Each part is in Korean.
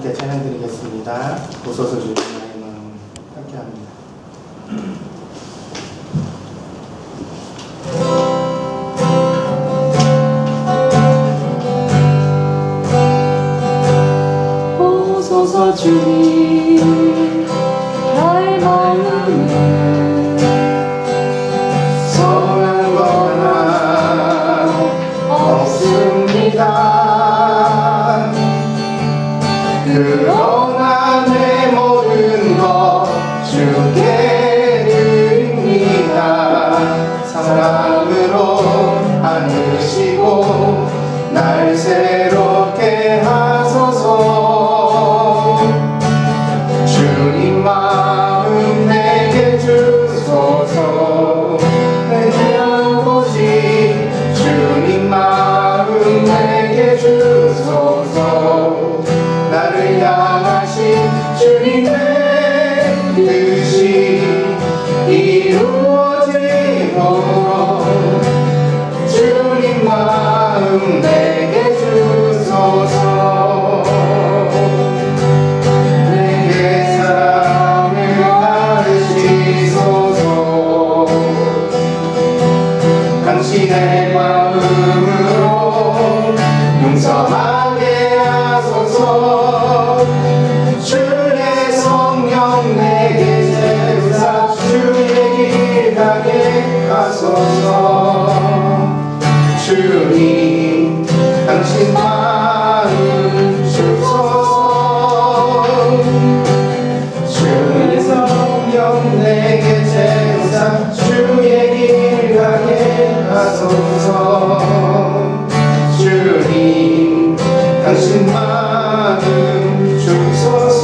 함께 찬양드리겠습니다. 보소서 주님 나의 마음 함께합니다. 보소서 주님 나의 마음을 성한 건 없습니다. 그러나 내 모든 것 주께 드립니다. 사랑으로 안으시고 날 새롭게 하소서. 주님 마음 내게 주소서. 내 아버지 주님 마음 내게 주소서. 나를 향하신 주님의 뜻이 이루어지도록 주님 마음 내게 주소서. 내게 사랑을 가르치소서. 당신의 마음으로 용서하게 하소서. 주의 성령 내게 세우사 주의 길 가게 하소서. 주님 당신 마음 주소서. 주의 성령 내게 세우사 주의 길 가게 하소서. 주님 당신 마음 주소서.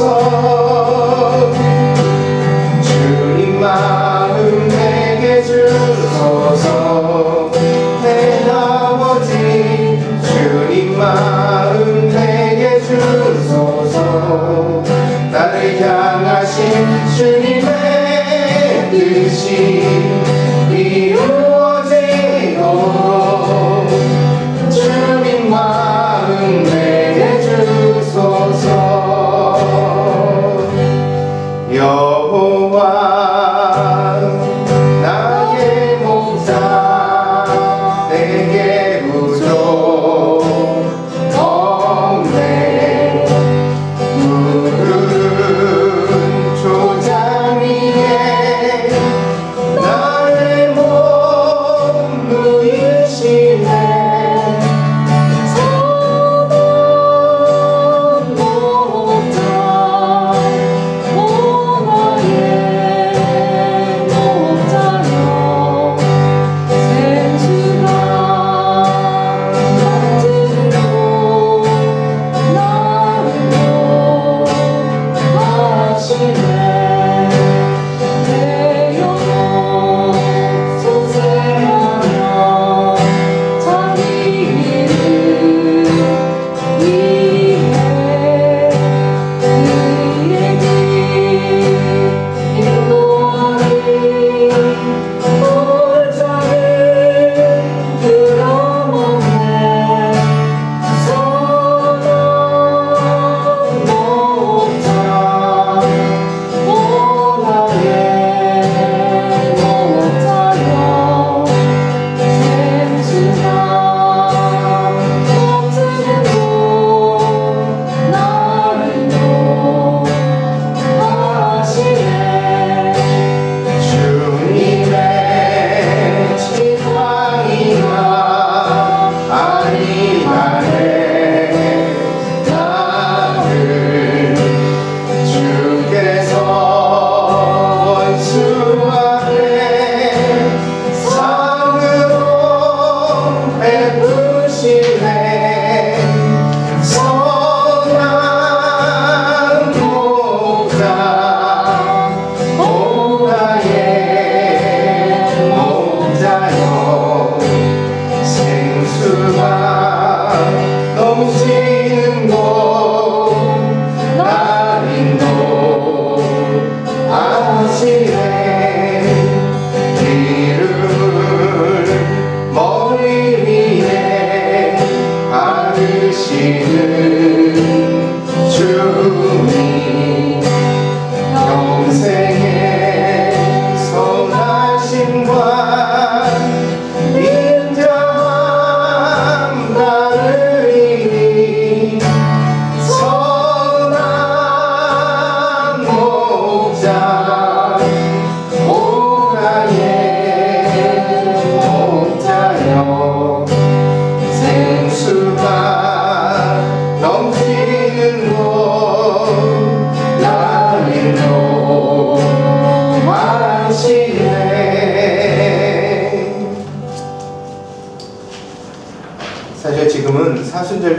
주님 마음 내게 주소서. 내 아버지 주님 마음 내게 주소서. 나를 향하신 주님의 뜻이 이루어지도록 주님 마음 내게 주소서. 여호와 나의 목자 내게 부족 없네. 푸른 초장 위에 나의 몸 누이시네. 주시는 주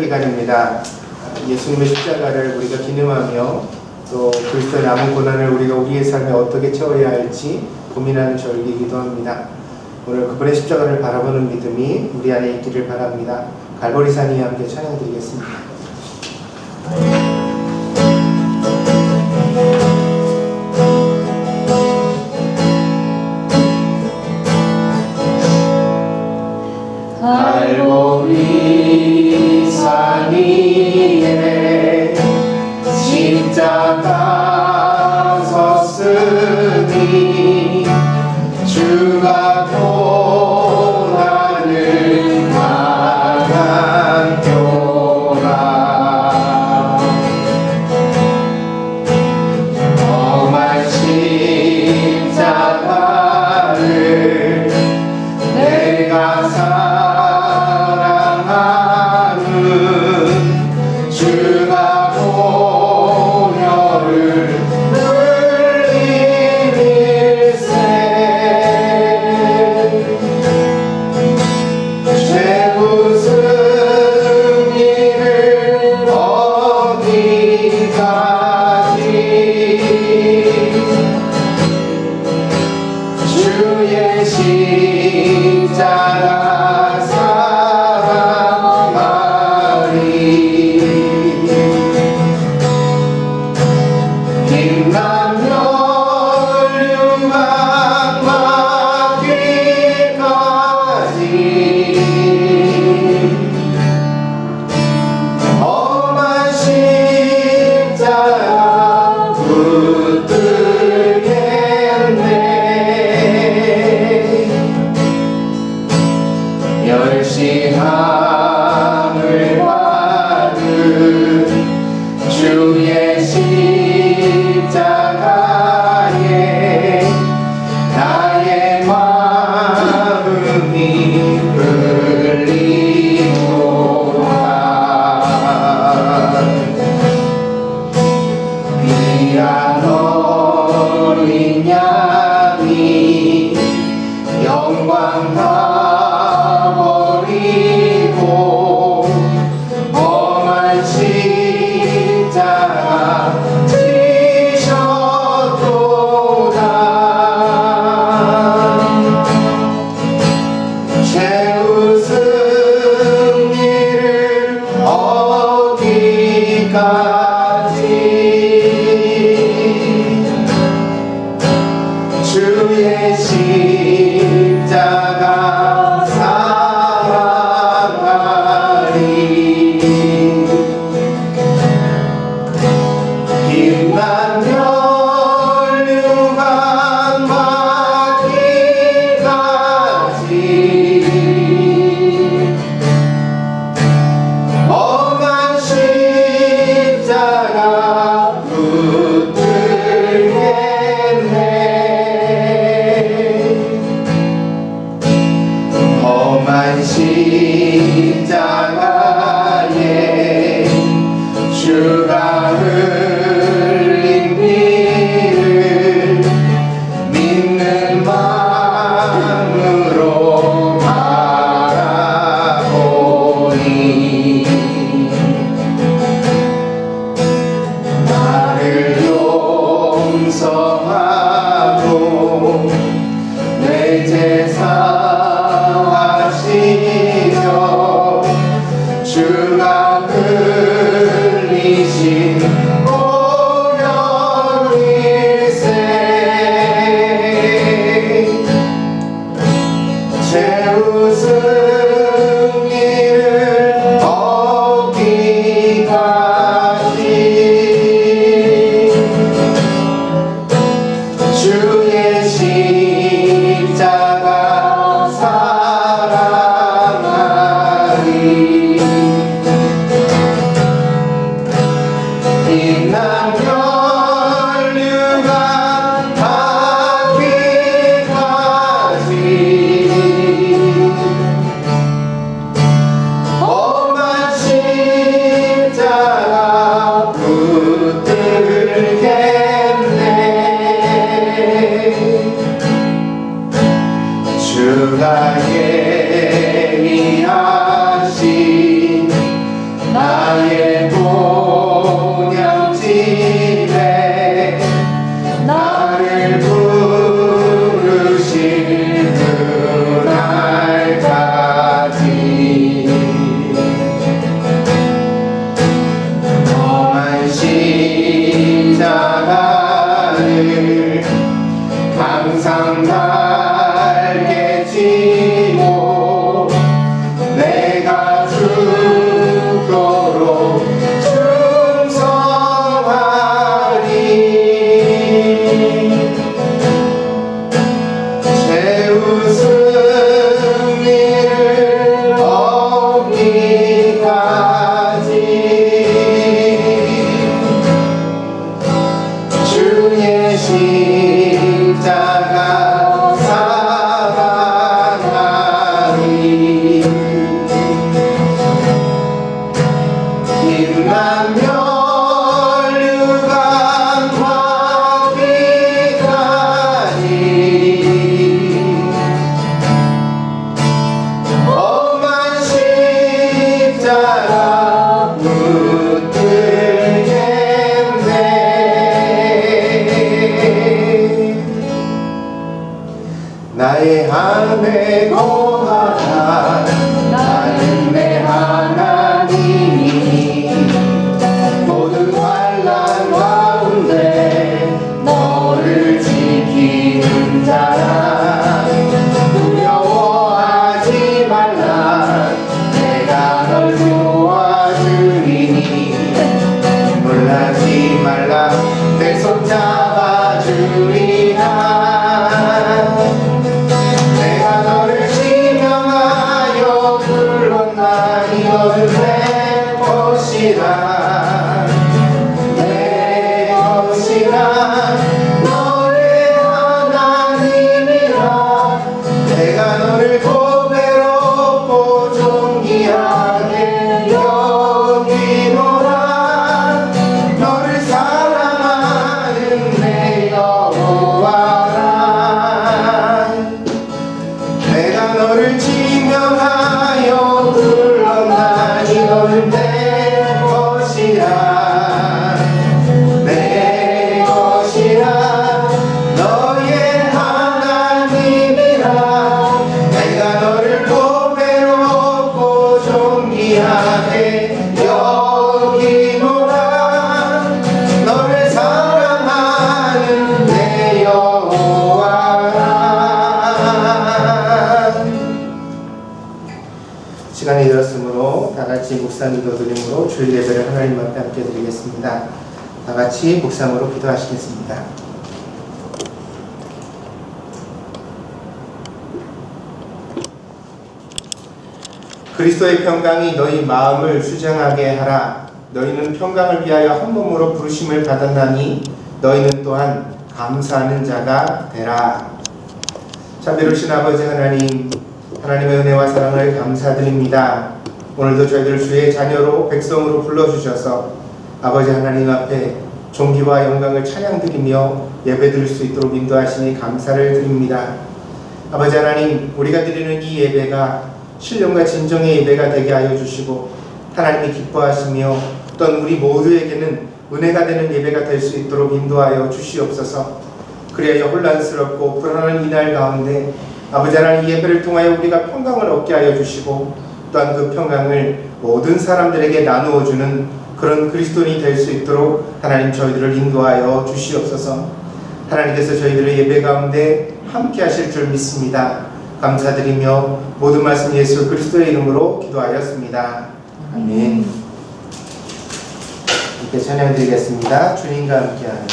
기간입니다. 예수님의 십자가를 우리가 기념하며 또 그리스도의 남은 고난을 우리가 우리의 삶에 어떻게 채워야 할지 고민하는 절기이기도 합니다. 오늘 그분의 십자가를 바라보는 믿음이 우리 안에 있기를 바랍니다. 갈보리산 위에 함께 찬양드리겠습니다. 갈보리산 위에 십자가 섰으니 주가 고난을 당한교라. 험한 십자가를 내가 사랑하는 주가 고혈을 흘리밀세. 죄 무슨 일을 어디까지 주의 십자가 사랑하리. 빛나며 류만 막기까지 험한 십자가 붙들겠네. 멸시함을 받은 주의 십자가에 나의 마음이 끌리도다. 귀한 어린 양이 영광 다 버리고 험한 십자가 지셨도다. 죄 웃은 일을 어디까지 주의 십자가 사랑하리. 빛난 멸류관 막기까지 험한 십자가 붙들겠네. 험한 십자가에 주가 흘린 피를 믿는 마음으로 바라보니 나를 용서하고 내 제사 하시며 주가 흘리신 오열일세. 죄 웃은 일을 어디까지 주의 십자가 사랑하리. 나의 본향집에 나를 부르신 그날까지 험한 십자가를 항상 달게 지고 내가 죽도록 충성하리. 최후 승리를 얻기까지 주의 십자가 사랑하리. 빛난 멸류관과 피까지 험한 십자가 붙들겠네. 나의 안에 거하라. 나는 내 하나님이 모든 환난 가운데 너를 지키는 자라. 두려워하지 말라. 내가 널 도와주리니 놀라지 말라. 내 손 잡아주리라. 내가 너를 지명하여 불렀나니 너는 내 것이라. 내 것이라. 너의 하나님이라. 내가 너를 보배롭고 존귀하게 여기노라. 너를 사랑하는 내 여호와라. 내가 너를 지명하여 불렀나니 너는 내 것이라. 내 것이라. 너의 하나님이라. 내가 너를 보배롭고 존귀하게 여기노라. 너를 사랑하는 내 여호와라. 시간이 되었으므로 다같이 묵상 기도 드림으로 주일 예배를 하나님 앞에 함께 드리겠습니다. 다같이 묵상으로 기도하시겠습니다. 그리스도의 평강이 너희 마음을 수장하게 하라. 너희는 평강을 위하여 한 몸으로 부르심을 받았나니 너희는 또한 감사하는 자가 되라. 자비로우신 아버지 하나님, 하나님의 은혜와 사랑을 감사드립니다. 오늘도 저희들 주의 자녀로 백성으로 불러주셔서 아버지 하나님 앞에 존귀와 영광을 찬양드리며 예배드릴 수 있도록 인도하시니 감사를 드립니다. 아버지 하나님, 우리가 드리는 이 예배가 신령과 진정의 예배가 되게 하여 주시고 하나님이 기뻐하시며 또한 우리 모두에게는 은혜가 되는 예배가 될 수 있도록 인도하여 주시옵소서. 그리하여 혼란스럽고 불안한 이날 가운데 아버지 하나님 예배를 통하여 우리가 평강을 얻게 하여 주시고 또한 그 평강을 모든 사람들에게 나누어 주는 그런 그리스도인이 될 수 있도록 하나님 저희들을 인도하여 주시옵소서. 하나님께서 저희들의 예배 가운데 함께 하실 줄 믿습니다. 감사드리며 모든 말씀 예수 그리스도의 이름으로 기도하였습니다. 아멘. 이렇게 찬양드리겠습니다. 주님과 함께하는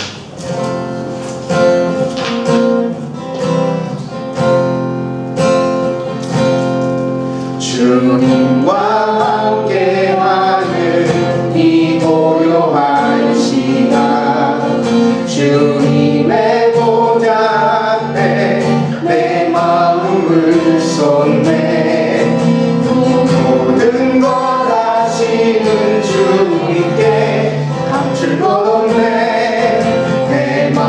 주님과 함께하는 이 고요한 시간 주님의 보좌 앞에 내 마음을 쏟네 모든 것 아시는 주님께 감출 것 없네 내 마음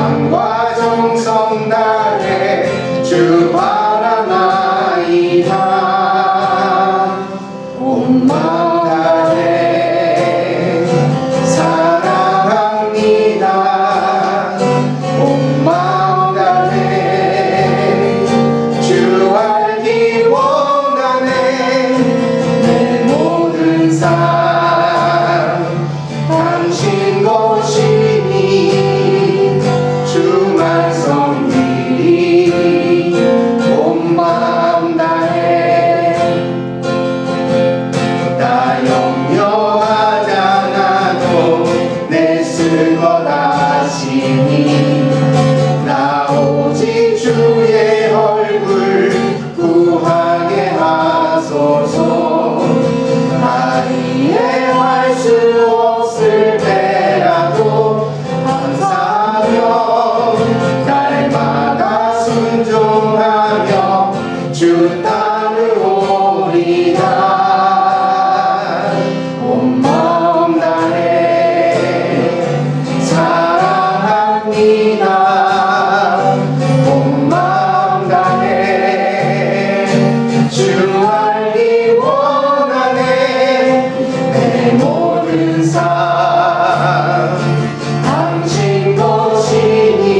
당신 보시니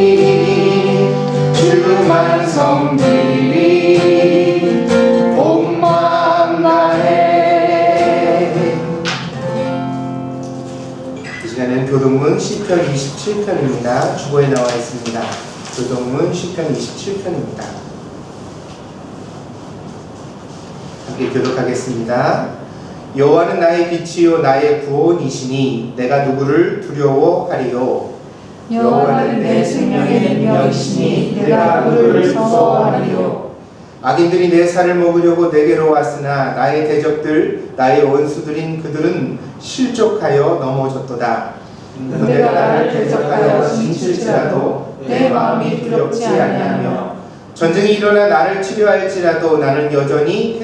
주만 성들이 온 마음 다해. 이 시간에는 교동문 시편 27편입니다. 주보에 나와 있습니다. 교동문 시편 27편입니다. 함께 교독하겠습니다. 여호와는 나의 빛이요 나의 구원이시니 내가 누구를 두려워하리요. 여호와는 내 생명의 능력이시니 내가 그를 무서워하리요. 악인들이 내 살을 먹으려고 내게로 왔으나 나의 대적들 나의 원수들인 그들은 실족하여 넘어졌도다. 그대가 나를 대적하여 진칠지라도 내 마음이 두렵지 아니하며 전쟁이 일어나 나를 치료할지라도 나는 여전히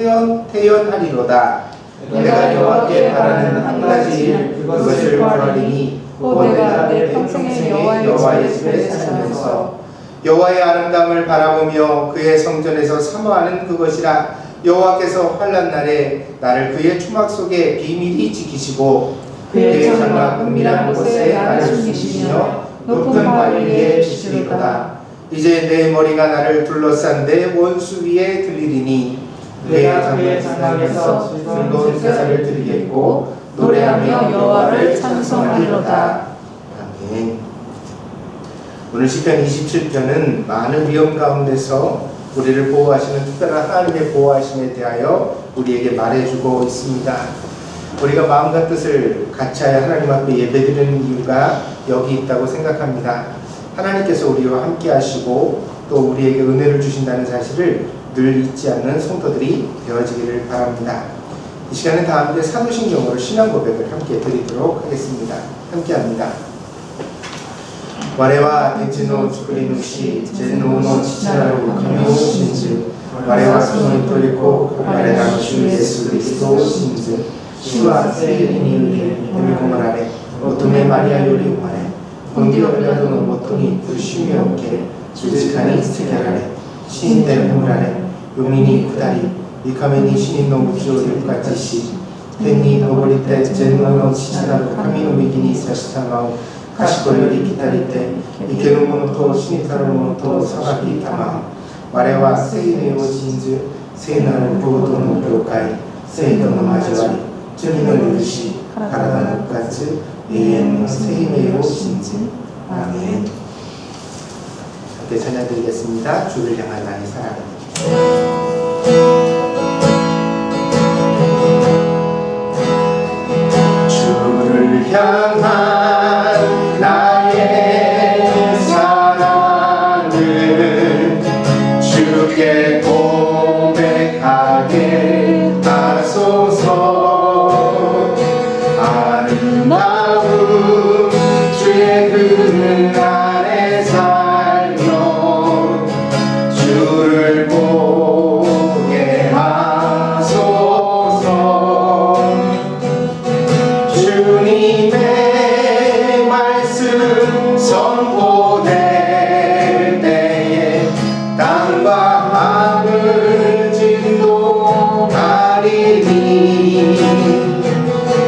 태연하리로다. 내가 여호와께 바라는 한 가지 일 그것을 구하리니 곧 내가 내 평생에 여호와의 집에 살면서 여호와의 아름다움을 바라보며 그의 성전에서 사모하는 그것이라. 여호와께서 환난 날에 나를 그의 추막 속에 비밀히 지키시고 그의 장막 은밀한 곳에 나를 숨기시며 높은 바위 위에 비추리로다. 이제 내 머리가 나를 둘러싼 내 원수 위에 들리리니 내가 그의 장막에서 즐거운 제사를 드리겠고 노래하며 여호와를 찬송하리로다. 아멘. 오늘 시편 27편은 많은 위험 가운데서 우리를 보호하시는 특별한 하나님의 보호하심에 대하여 우리에게 말해주고 있습니다. 우리가 마음과 뜻을 같이하여 하나님 앞에 예배드리는 이유가 여기 있다고 생각합니다. 하나님께서 우리와 함께 하시고 또 우리에게 은혜를 주신다는 사실을 늘 잊지 않는 성도들이 되어지기를 바랍니다. 이 시간은 다 함께 사도신경으로 신앙 고백을 함께 드리도록 하겠습니다. 함께 합니다. 我は鉄の作り主、全能の父なる神を信ず。我はその一人子、我らの主イエス・キリストを信ず。主は聖霊により飲み込まれ、乙女マリアより生まれ、ポンディオ・ピラトのもとに苦しみを受け、十字架につけられ、死んで葬られ、海に下り、3日目に死人のうちを復活し、天に昇りて全能の父なる神の右に差し従う。賢より来たりて、生ける者と死にたる者と裁きたまう。我は聖霊を信ず、聖なる合同の教会、聖徒の交わり、罪の許し、体の復活、永遠の生命を信ず。アーメン。함께 찬양드리겠습니다. 주를 향한 나의 사랑. 주를 향한 나의 사랑을 주께 고백하게 하소서. 아름다운 주의 그늘 아래 살며 주를 보게 하소서. 주님의 말씀 선포될 때에 땅과 하늘 진동하리니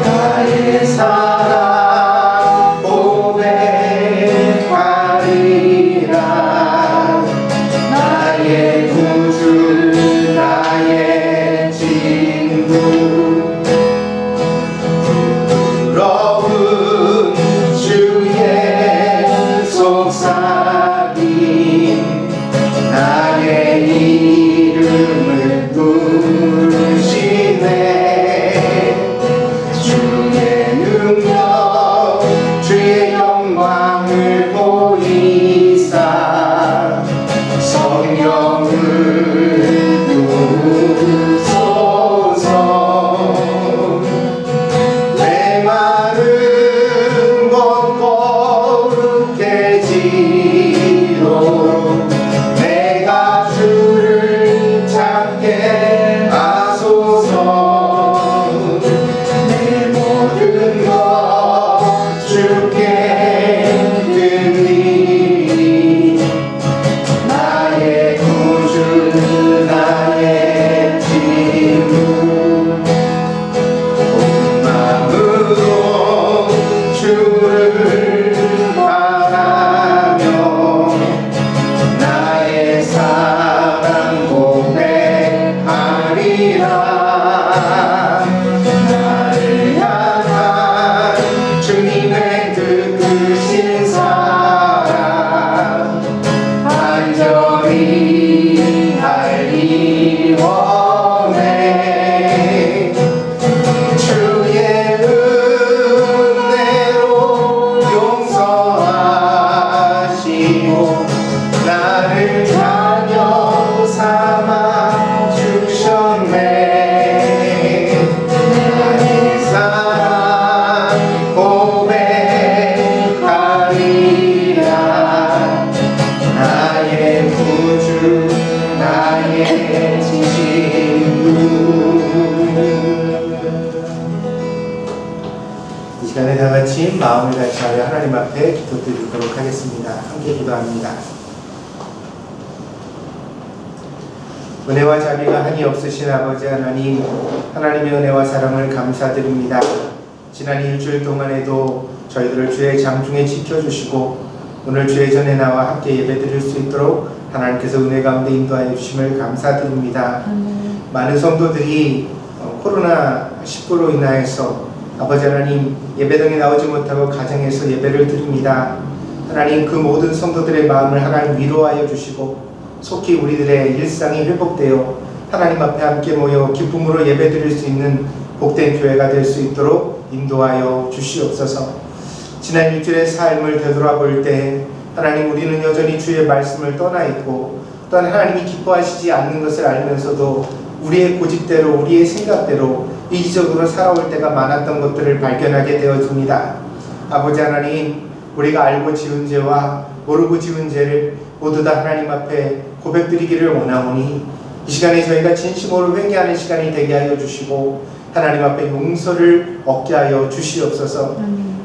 나의 사랑 고백하리라. 나의 구주 나의 친구 부러운 주의 손 크신 사랑 간절히 알기 원해. 주의 은혜로 용서하시고 나를 자녀 삼아 주셨네. 나의 사랑 고백하리라. 나의 구주 나의 친구. 이 시간에 다 같이 마음을 같이 하여 하나님 앞에 기도드리도록 하겠습니다. 함께 기도합니다. 은혜와 자비가 한이 없으신 아버지 하나님, 하나님의 은혜와 사랑을 감사드립니다. 지난 일주일 동안에도 저희들을 주의 장중에 지켜주시고 오늘 주의 전에 나와 함께 예배드릴 수 있도록 하나님께서 은혜 가운데 인도하여 주심을 감사드립니다. 많은 성도들이 코로나19로 인하여서 아버지 하나님 예배당에 나오지 못하고 가정에서 예배를 드립니다. 하나님 그 모든 성도들의 마음을 하나님 위로하여 주시고 속히 우리들의 일상이 회복되어 하나님 앞에 함께 모여 기쁨으로 예배드릴 수 있는 복된 교회가 될 수 있도록 인도하여 주시옵소서. 지난 일주일의 삶을 되돌아볼 때 하나님 우리는 여전히 주의 말씀을 떠나 있고 또한 하나님이 기뻐하시지 않는 것을 알면서도 우리의 고집대로 우리의 생각대로 이기적으로 살아올 때가 많았던 것들을 발견하게 되어집니다. 아버지 하나님, 우리가 알고 지은 죄와 모르고 지은 죄를 모두 다 하나님 앞에 고백드리기를 원하오니 이 시간에 저희가 진심으로 회개하는 시간이 되게 하여 주시고 하나님 앞에 용서를 얻게 하여 주시옵소서.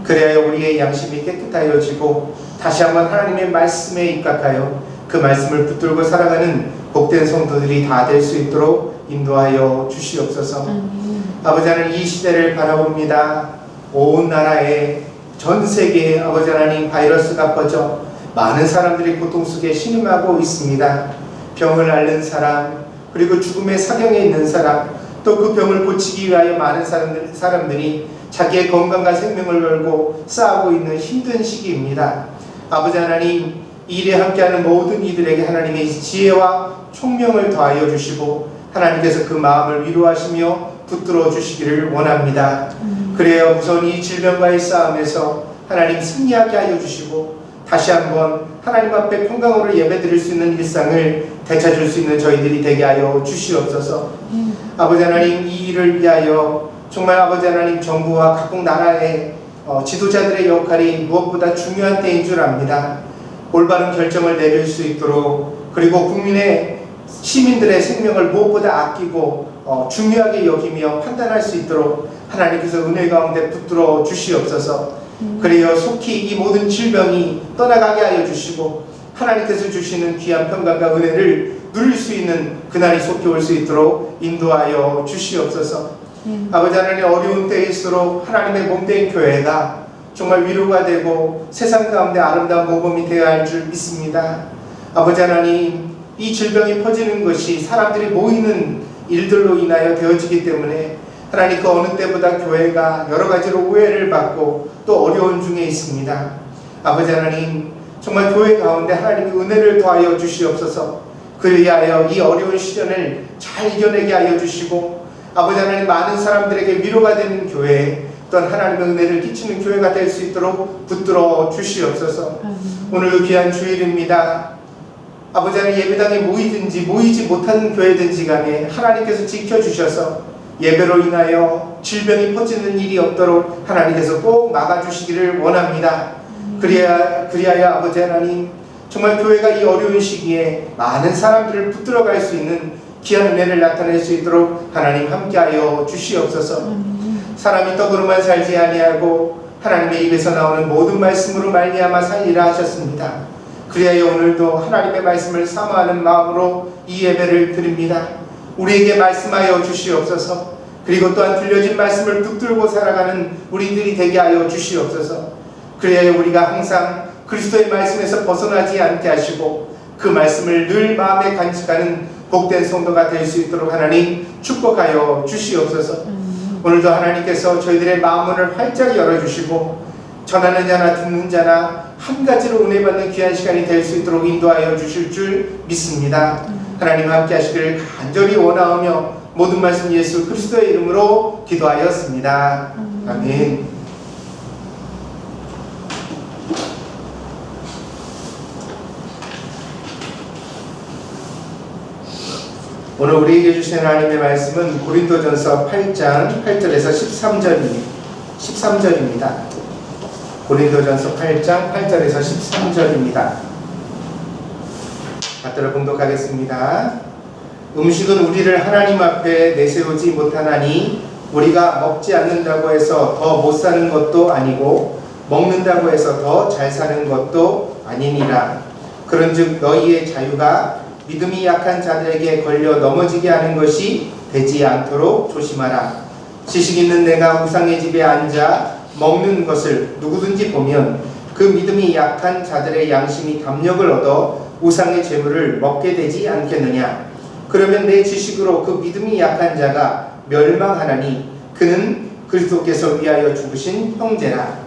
그래야 우리의 양심이 깨끗하여지고 다시 한번 하나님의 말씀에 입각하여 그 말씀을 붙들고 살아가는 복된 성도들이 다 될 수 있도록 인도하여 주시옵소서. 아버지 하나님, 이 시대를 바라봅니다. 온 나라에 전 세계에 아버지 하나님 바이러스가 퍼져 많은 사람들이 고통 속에 신음하고 있습니다. 병을 앓는 사람, 그리고 죽음의 사경에 있는 사람, 또 그 병을 고치기 위하여 많은 사람들이 자기의 건강과 생명을 걸고 싸우고 있는 힘든 시기입니다. 아버지 하나님, 이 일에 함께하는 모든 이들에게 하나님의 지혜와 총명을 더하여 주시고 하나님께서 그 마음을 위로하시며 붙들어 주시기를 원합니다. 그래야 우선 이 질병과의 싸움에서 하나님 승리하게 하여 주시고 다시 한번 하나님 앞에 평강으로 예배드릴 수 있는 일상을 되찾을 수 있는 저희들이 되게 하여 주시옵소서. 아버지 하나님, 이 일을 위하여 정말 아버지 하나님 정부와 각국 나라의 지도자들의 역할이 무엇보다 중요한 때인 줄 압니다. 올바른 결정을 내릴 수 있도록, 그리고 국민의 시민들의 생명을 무엇보다 아끼고 중요하게 여기며 판단할 수 있도록 하나님께서 은혜 가운데 붙들어 주시옵소서. 그래요 속히 이 모든 질병이 떠나가게 하여 주시고 하나님께서 주시는 귀한 평강과 은혜를 누릴 수 있는 그날이 속히 올 수 있도록 인도하여 주시옵소서. 아버지 하나님, 어려운 때일수록 하나님의 몸된 교회가 정말 위로가 되고 세상 가운데 아름다운 모범이 되어야 할 줄 믿습니다. 아버지 하나님, 이 질병이 퍼지는 것이 사람들이 모이는 일들로 인하여 되어지기 때문에 하나님 그 어느 때보다 교회가 여러 가지로 오해를 받고 또 어려운 중에 있습니다. 아버지 하나님, 정말 교회 가운데 하나님의 은혜를 더하여 주시옵소서. 그리하여 이 어려운 시련을 잘 이겨내게 하여 주시고 아버지 하나님, 많은 사람들에게 위로가 되는 교회, 또한 하나님의 은혜를 끼치는 교회가 될 수 있도록 붙들어 주시옵소서. 오늘도 귀한 주일입니다. 아버지 하나님, 예배당에 모이든지 모이지 못하는 교회든지 간에 하나님께서 지켜주셔서 예배로 인하여 질병이 퍼지는 일이 없도록 하나님께서 꼭 막아주시기를 원합니다. 그리하여 아버지 하나님, 정말 교회가 이 어려운 시기에 많은 사람들을 붙들어갈 수 있는 귀한 은혜를 나타낼 수 있도록 하나님 함께하여 주시옵소서. 사람이 떡으로만 살지 아니하고 하나님의 입에서 나오는 모든 말씀으로 말미암아 살리라 하셨습니다. 그리하여 오늘도 하나님의 말씀을 사모하는 마음으로 이 예배를 드립니다. 우리에게 말씀하여 주시옵소서. 그리고 또한 들려진 말씀을 붙들고 살아가는 우리들이 되게 하여 주시옵소서. 그래야 우리가 항상 그리스도의 말씀에서 벗어나지 않게 하시고 그 말씀을 늘 마음에 간직하는 복된 성도가 될 수 있도록 하나님 축복하여 주시옵소서. 오늘도 하나님께서 저희들의 마음문을 활짝 열어주시고 전하는 자나 듣는 자나 한 가지로 은혜 받는 귀한 시간이 될 수 있도록 인도하여 주실 줄 믿습니다. 하나님 함께 하시기를 간절히 원하오며 모든 말씀 예수 그리스도의 이름으로 기도하였습니다. 아멘. 오늘 우리에게 주신 하나님의 말씀은 고린도전서 8장 8절에서 13절입니다. 고린도전서 8장 8절에서 13절입니다. 받들어 봉독하겠습니다. 음식은 우리를 하나님 앞에 내세우지 못하나니 우리가 먹지 않는다고 해서 더 못 사는 것도 아니고 먹는다고 해서 더 잘 사는 것도 아니니라. 그런즉 너희의 자유가 믿음이 약한 자들에게 걸려 넘어지게 하는 것이 되지 않도록 조심하라. 지식 있는 내가 우상의 집에 앉아 먹는 것을 누구든지 보면 그 믿음이 약한 자들의 양심이 담력을 얻어 우상의 재물을 먹게 되지 않겠느냐. 그러면 내 지식으로 그 믿음이 약한 자가 멸망하나니 그는 그리스도께서 위하여 죽으신 형제라.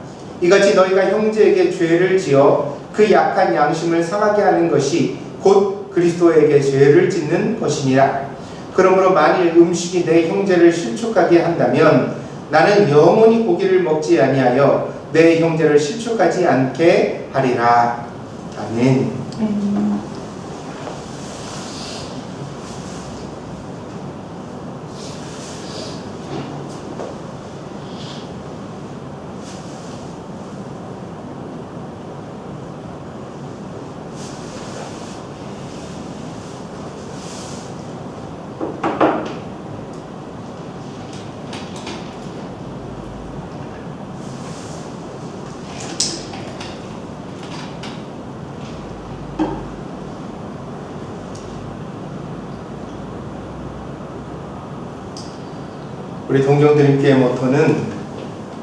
이같이 너희가 형제에게 죄를 지어 그 약한 양심을 상하게 하는 것이 곧 그리스도에게 죄를 짓는 것이니라. 그러므로 만일 음식이 내 형제를 실족하게 한다면 나는 영원히 고기를 먹지 아니하여 내 형제를 실족하지 않게 하리라. 아멘. 우리 동정드림교회 모토는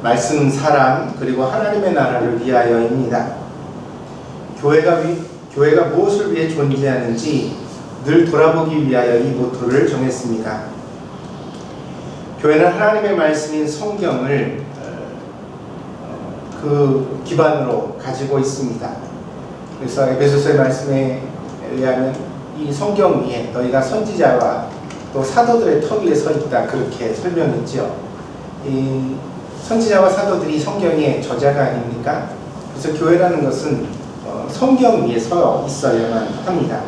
말씀, 사람, 그리고 하나님의 나라를 위하여입니다. 교회가 무엇을 위해 존재하는지 늘 돌아보기 위하여 이 모토를 정했습니다. 교회는 하나님의 말씀인 성경을 그 기반으로 가지고 있습니다. 그래서 에베소서의 말씀에 의하면 이 성경 위에 너희가 선지자와 또 사도들의 터 위에 서 있다, 그렇게 설명했죠. 이 선지자와 사도들이 성경의 저자가 아닙니까? 그래서 교회라는 것은 성경 위에 서 있어야만 합니다.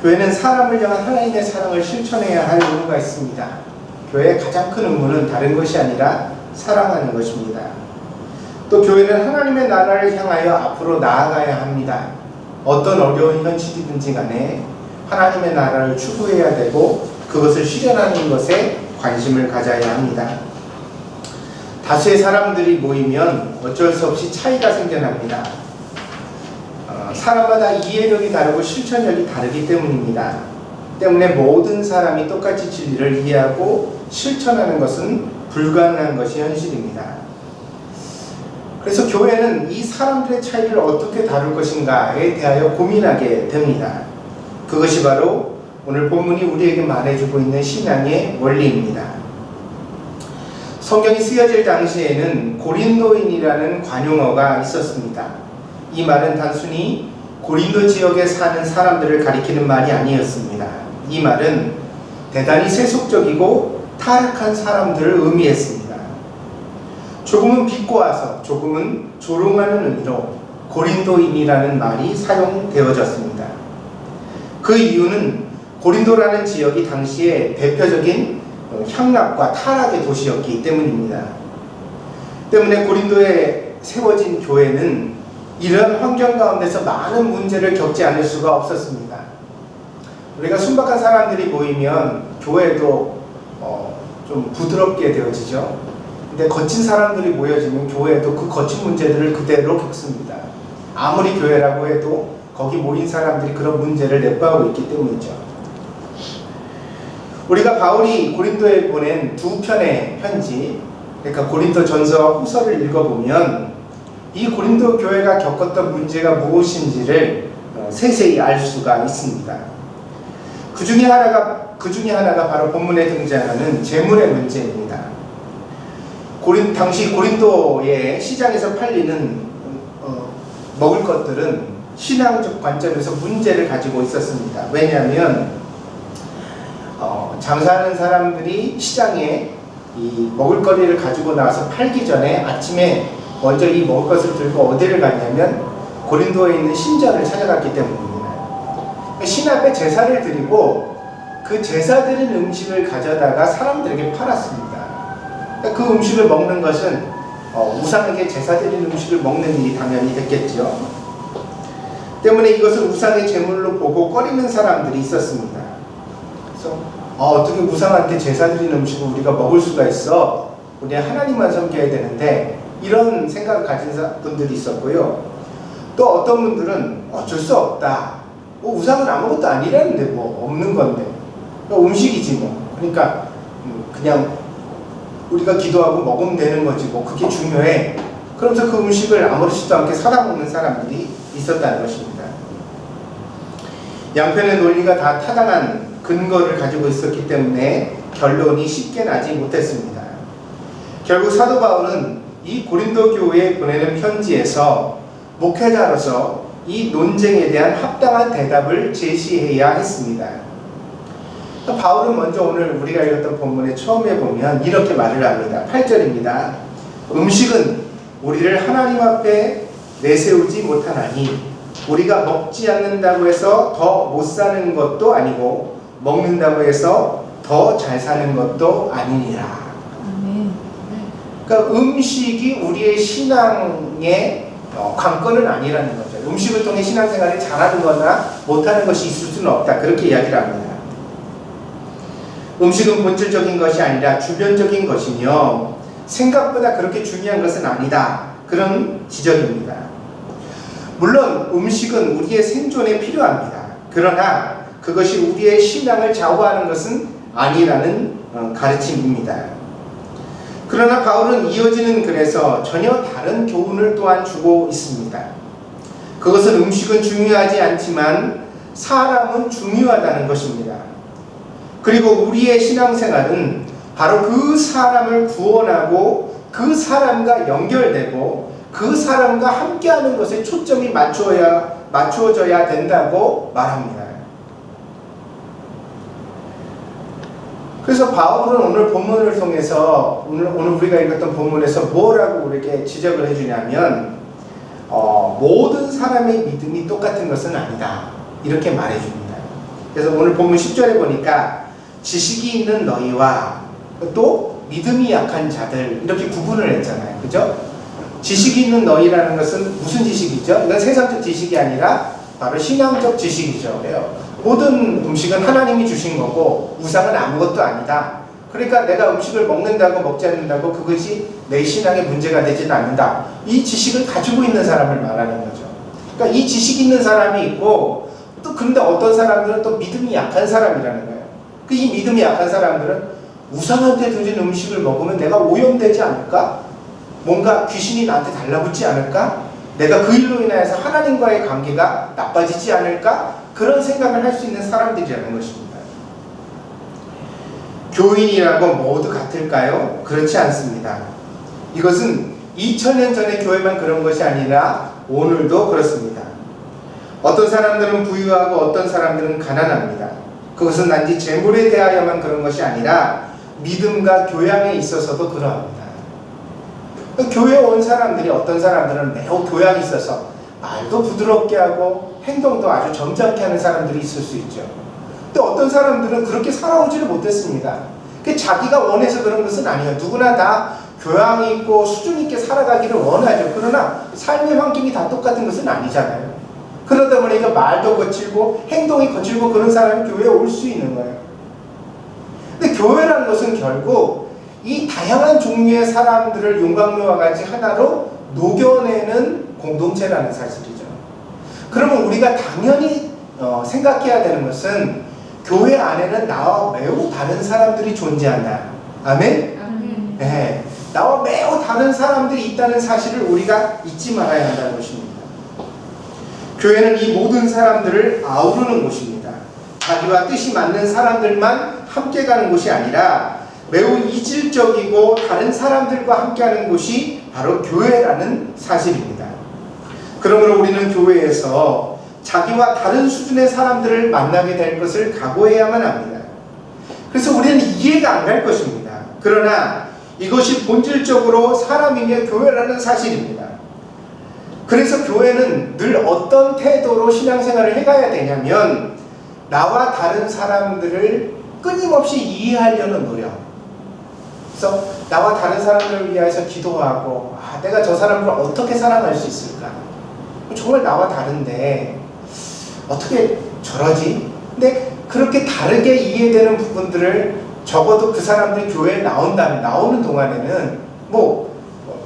교회는 사람을 향한 하나님의 사랑을 실천해야 할 의무가 있습니다. 교회의 가장 큰 의무는 다른 것이 아니라 사랑하는 것입니다. 또 교회는 하나님의 나라를 향하여 앞으로 나아가야 합니다. 어떤 어려운 현실이든지 간에 하나님의 나라를 추구해야 되고 그것을 실현하는 것에 관심을 가져야 합니다. 다수의 사람들이 모이면 어쩔 수 없이 차이가 생겨납니다. 사람마다 이해력이 다르고 실천력이 다르기 때문입니다. 때문에 모든 사람이 똑같이 진리를 이해하고 실천하는 것은 불가능한 것이 현실입니다. 그래서 교회는 이 사람들의 차이를 어떻게 다룰 것인가에 대하여 고민하게 됩니다. 그것이 바로 오늘 본문이 우리에게 말해주고 있는 신앙의 원리입니다. 성경이 쓰여질 당시에는 고린도인이라는 관용어가 있었습니다. 이 말은 단순히 고린도 지역에 사는 사람들을 가리키는 말이 아니었습니다. 이 말은 대단히 세속적이고 타락한 사람들을 의미했습니다. 조금은 비꼬아서 조금은 조롱하는 의미로 고린도인이라는 말이 사용되어졌습니다. 그 이유는 고린도라는 지역이 당시에 대표적인 향락과 타락의 도시였기 때문입니다. 때문에 고린도에 세워진 교회는 이런 환경 가운데서 많은 문제를 겪지 않을 수가 없었습니다. 우리가 순박한 사람들이 모이면 교회도 좀 부드럽게 되어지죠. 근데 거친 사람들이 모여지면 교회도 그 거친 문제들을 그대로 겪습니다. 아무리 교회라고 해도 거기 모인 사람들이 그런 문제를 내포하고 있기 때문이죠. 우리가 바울이 고린도에 보낸 두 편의 편지, 그러니까 고린도전서 후서를 읽어보면 이 고린도 교회가 겪었던 문제가 무엇인지를 세세히 알 수가 있습니다. 그 중에 하나가 바로 본문에 등장하는 재물의 문제입니다. 당시 고린도의 시장에서 팔리는 먹을 것들은 신앙적 관점에서 문제를 가지고 있었습니다. 왜냐하면 장사하는 사람들이 시장에 이 먹을거리를 가지고 나와서 팔기 전에 아침에 먼저 이 먹을 것을 들고 어디를 갔냐면 고린도에 있는 신전을 찾아갔기 때문입니다. 신 앞에 제사를 드리고 그 제사 드린 음식을 가져다가 사람들에게 팔았습니다. 그 음식을 먹는 것은 우상에게 제사 드린 음식을 먹는 일이 당연히 됐겠죠. 때문에 이것을 우상의 제물로 보고 꺼리는 사람들이 있었습니다. 그래서 어떻게 우상한테 제사 드린 음식을 우리가 먹을 수가 있어? 우리 하나님만 섬겨야 되는데 이런 생각을 가진 분들이 있었고요. 또 어떤 분들은 어쩔 수 없다. 우상은 아무것도 아니라는데 없는 건데 음식이지 그러니까 그냥 우리가 기도하고 먹으면 되는 거지 그게 중요해. 그러면서 그 음식을 아무렇지도 않게 사다 먹는 사람들이 있었다는 것입니다. 양편의 논리가 다 타당한 근거를 가지고 있었기 때문에 결론이 쉽게 나지 못했습니다. 결국 사도 바울은 이 고린도 교회에 보내는 편지에서 목회자로서 이 논쟁에 대한 합당한 대답을 제시해야 했습니다. 바울은 먼저 오늘 우리가 읽었던 본문의 처음에 보면 이렇게 말을 합니다. 8절입니다. 음식은 우리를 하나님 앞에 내세우지 못하나니 우리가 먹지 않는다고 해서 더 못 사는 것도 아니고 먹는다고 해서 더 잘 사는 것도 아니니라. 그러니까 음식이 우리의 신앙의 관건은 아니라는 거죠. 음식을 통해 신앙생활을 잘하는 거나 못하는 것이 있을 수는 없다. 그렇게 이야기를 합니다. 음식은 본질적인 것이 아니라 주변적인 것이며 생각보다 그렇게 중요한 것은 아니다. 그런 지적입니다. 물론 음식은 우리의 생존에 필요합니다. 그러나 그것이 우리의 신앙을 좌우하는 것은 아니라는 가르침입니다. 그러나 바울은 이어지는 글에서 전혀 다른 교훈을 또한 주고 있습니다. 그것은 음식은 중요하지 않지만 사람은 중요하다는 것입니다. 그리고 우리의 신앙생활은 바로 그 사람을 구원하고 그 사람과 연결되고 그 사람과 함께하는 것에 초점이 맞추어져야 된다고 말합니다. 그래서 바울은 오늘 본문을 통해서 오늘 우리가 읽었던 본문에서 뭐라고 우리에게 지적을 해주냐면 모든 사람의 믿음이 똑같은 것은 아니다. 이렇게 말해줍니다. 그래서 오늘 본문 10절에 보니까 지식이 있는 너희와 또 믿음이 약한 자들 이렇게 구분을 했잖아요. 그죠? 지식이 있는 너희라는 것은 무슨 지식이죠? 이건 세상적 지식이 아니라 바로 신앙적 지식이죠. 모든 음식은 하나님이 주신 거고 우상은 아무것도 아니다. 그러니까 내가 음식을 먹는다고 먹지 않는다고 그것이 내 신앙에 문제가 되지는 않는다. 이 지식을 가지고 있는 사람을 말하는 거죠. 그러니까 이 지식 있는 사람이 있고 또 근데 어떤 사람들은 또 믿음이 약한 사람이라는 거예요. 이 믿음이 약한 사람들은 우상한테 드린 음식을 먹으면 내가 오염되지 않을까? 뭔가 귀신이 나한테 달라붙지 않을까? 내가 그 일로 인해서 하나님과의 관계가 나빠지지 않을까? 그런 생각을 할 수 있는 사람들이라는 것입니다. 교인이라고 모두 같을까요? 그렇지 않습니다. 이것은 2000년 전의 교회만 그런 것이 아니라 오늘도 그렇습니다. 어떤 사람들은 부유하고 어떤 사람들은 가난합니다. 그것은 단지 재물에 대하여만 그런 것이 아니라 믿음과 교양에 있어서도 그러합니다. 교회에 온 사람들이 어떤 사람들은 매우 교양이 있어서 말도 부드럽게 하고 행동도 아주 점잖게 하는 사람들이 있을 수 있죠. 또 어떤 사람들은 그렇게 살아오지를 못했습니다. 자기가 원해서 그런 것은 아니에요. 누구나 다 교양이 있고 수준 있게 살아가기를 원하죠. 그러나 삶의 환경이 다 똑같은 것은 아니잖아요. 그러다 보니까 말도 거칠고 행동이 거칠고 그런 사람이 교회에 올 수 있는 거예요. 근데 교회라는 것은 결국 이 다양한 종류의 사람들을 용광로와 같이 하나로 녹여내는 공동체라는 사실이죠. 그러면 우리가 당연히 생각해야 되는 것은 교회 안에는 나와 매우 다른 사람들이 존재한다. 아멘? 아멘. 네, 나와 매우 다른 사람들이 있다는 사실을 우리가 잊지 말아야 한다는 것입니다. 교회는 이 모든 사람들을 아우르는 곳입니다. 자기와 뜻이 맞는 사람들만 함께 가는 곳이 아니라 매우 이질적이고 다른 사람들과 함께하는 곳이 바로 교회라는 사실입니다. 그러므로 우리는 교회에서 자기와 다른 수준의 사람들을 만나게 될 것을 각오해야만 합니다. 그래서 우리는 이해가 안 갈 것입니다. 그러나 이것이 본질적으로 사람이며 교회라는 사실입니다. 그래서 교회는 늘 어떤 태도로 신앙생활을 해가야 되냐면 나와 다른 사람들을 끊임없이 이해하려는 노력. 그래서 나와 다른 사람들을 위해서 기도하고 내가 저 사람을 어떻게 사랑할 수 있을까? 정말 나와 다른데 어떻게 저러지? 근데 그렇게 다르게 이해되는 부분들을 적어도 그 사람들이 교회에 나오는 동안에는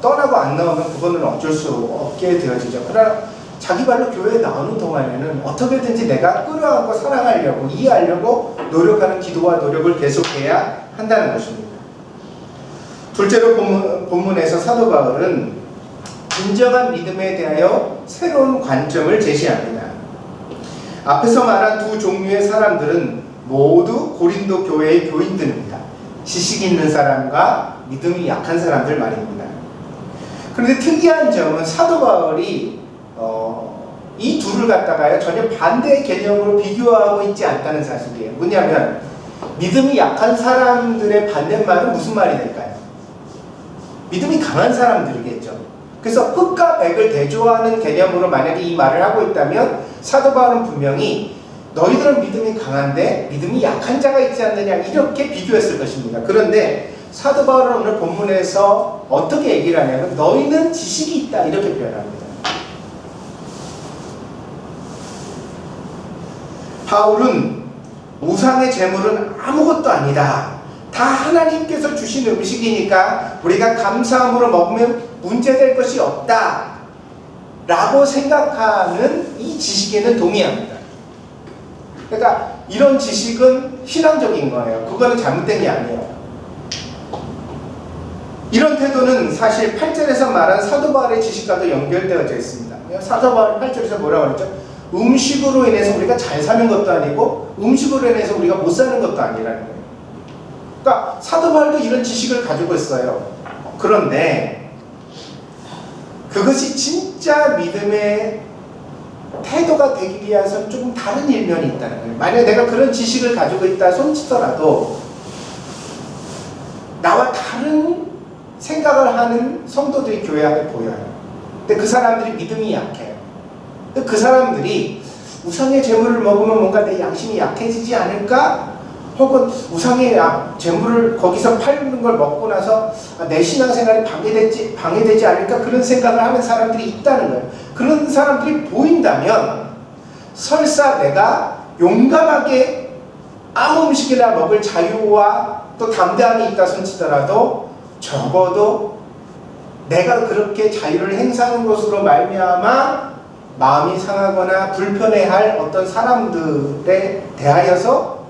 떠나고 안 나오면 그거는 어쩔 수 없게 되어지죠. 그러나 자기 발로 교회에 나오는 동안에는 어떻게든지 내가 끌어안고 사랑하려고 이해하려고 노력하는 기도와 노력을 계속해야 한다는 것입니다. 둘째로 본문에서 사도 바울은 진정한 믿음에 대하여 새로운 관점을 제시합니다. 앞에서 말한 두 종류의 사람들은 모두 고린도 교회의 교인들입니다. 지식이 있는 사람과 믿음이 약한 사람들 말입니다. 그런데 특이한 점은 사도 바울이 이 둘을 갖다가요 전혀 반대의 개념으로 비교하고 있지 않다는 사실이에요. 뭐냐면 믿음이 약한 사람들의 반대말은 무슨 말이 될까요? 믿음이 강한 사람들이겠죠. 그래서 흑과 백을 대조하는 개념으로 만약에 이 말을 하고 있다면 사도 바울은 분명히 너희들은 믿음이 강한데 믿음이 약한 자가 있지 않느냐 이렇게 비교했을 것입니다. 그런데 사도 바울은 오늘 본문에서 어떻게 얘기를 하냐면 너희는 지식이 있다 이렇게 표현합니다. 바울은 우상의 제물은 아무것도 아니다. 다 하나님께서 주신 음식이니까 우리가 감사함으로 먹으면 문제될 것이 없다 라고 생각하는 이 지식에는 동의합니다. 그러니까 이런 지식은 신앙적인 거예요. 그거는 잘못된 게 아니에요. 이런 태도는 사실 8절에서 말한 사도 바울의 지식과도 연결되어져 있습니다. 사도 바울 8절에서 뭐라고 그랬죠? 음식으로 인해서 우리가 잘 사는 것도 아니고 음식으로 인해서 우리가 못 사는 것도 아니라는 거예요. 그러니까 사도 바울도 이런 지식을 가지고 있어요. 그런데 그것이 진짜 믿음의 태도가 되기 위해서는 조금 다른 일면이 있다는 거예요. 만약 내가 그런 지식을 가지고 있다 손치더라도 나와 다른 생각을 하는 성도들이 교회 안에 보여요. 근데 그 사람들이 믿음이 약해요. 그 사람들이 우상의 제물을 먹으면 뭔가 내 양심이 약해지지 않을까? 혹은 우상의 제물을 거기서 팔는 걸 먹고 나서 내 신앙생활이 방해되지 않을까? 그런 생각을 하는 사람들이 있다는 거예요. 그런 사람들이 보인다면 설사 내가 용감하게 아무 음식이나 먹을 자유와 또 담대함이 있다 손치더라도 적어도 내가 그렇게 자유를 행사하는 것으로 말미암아 마음이 상하거나 불편해할 어떤 사람들에 대하여서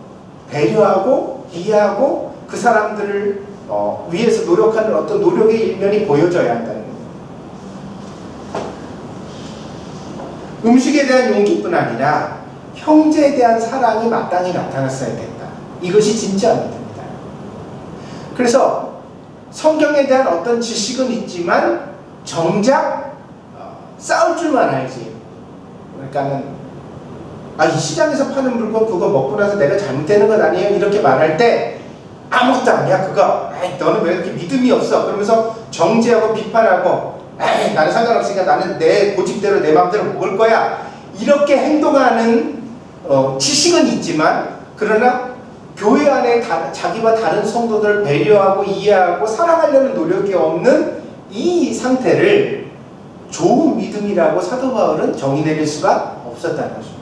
배려하고 이해하고 그 사람들을 위해서 노력하는 어떤 노력의 일면이 보여져야 한다는 겁니다. 음식에 대한 용기뿐 아니라 형제에 대한 사랑이 마땅히 나타났어야 된다. 이것이 진짜 믿음입니다. 그래서 성경에 대한 어떤 지식은 있지만 정작 싸울 줄만 알지. 그러니까는 이 시장에서 파는 물건 그거 먹고 나서 내가 잘못되는 건 아니에요 이렇게 말할 때 아무것도 아니야 그거. 너는 왜 이렇게 믿음이 없어? 그러면서 정죄하고 비판하고 나는 상관없으니까 나는 내 고집대로 내 마음대로 먹을 거야 이렇게 행동하는 지식은 있지만 그러나 교회 안에 자기와 다른 성도들을 배려하고 이해하고 사랑하려는 노력이 없는 이 상태를 좋은 믿음이라고 사도 바울은 정의 내릴 수가 없었다는 것입니다.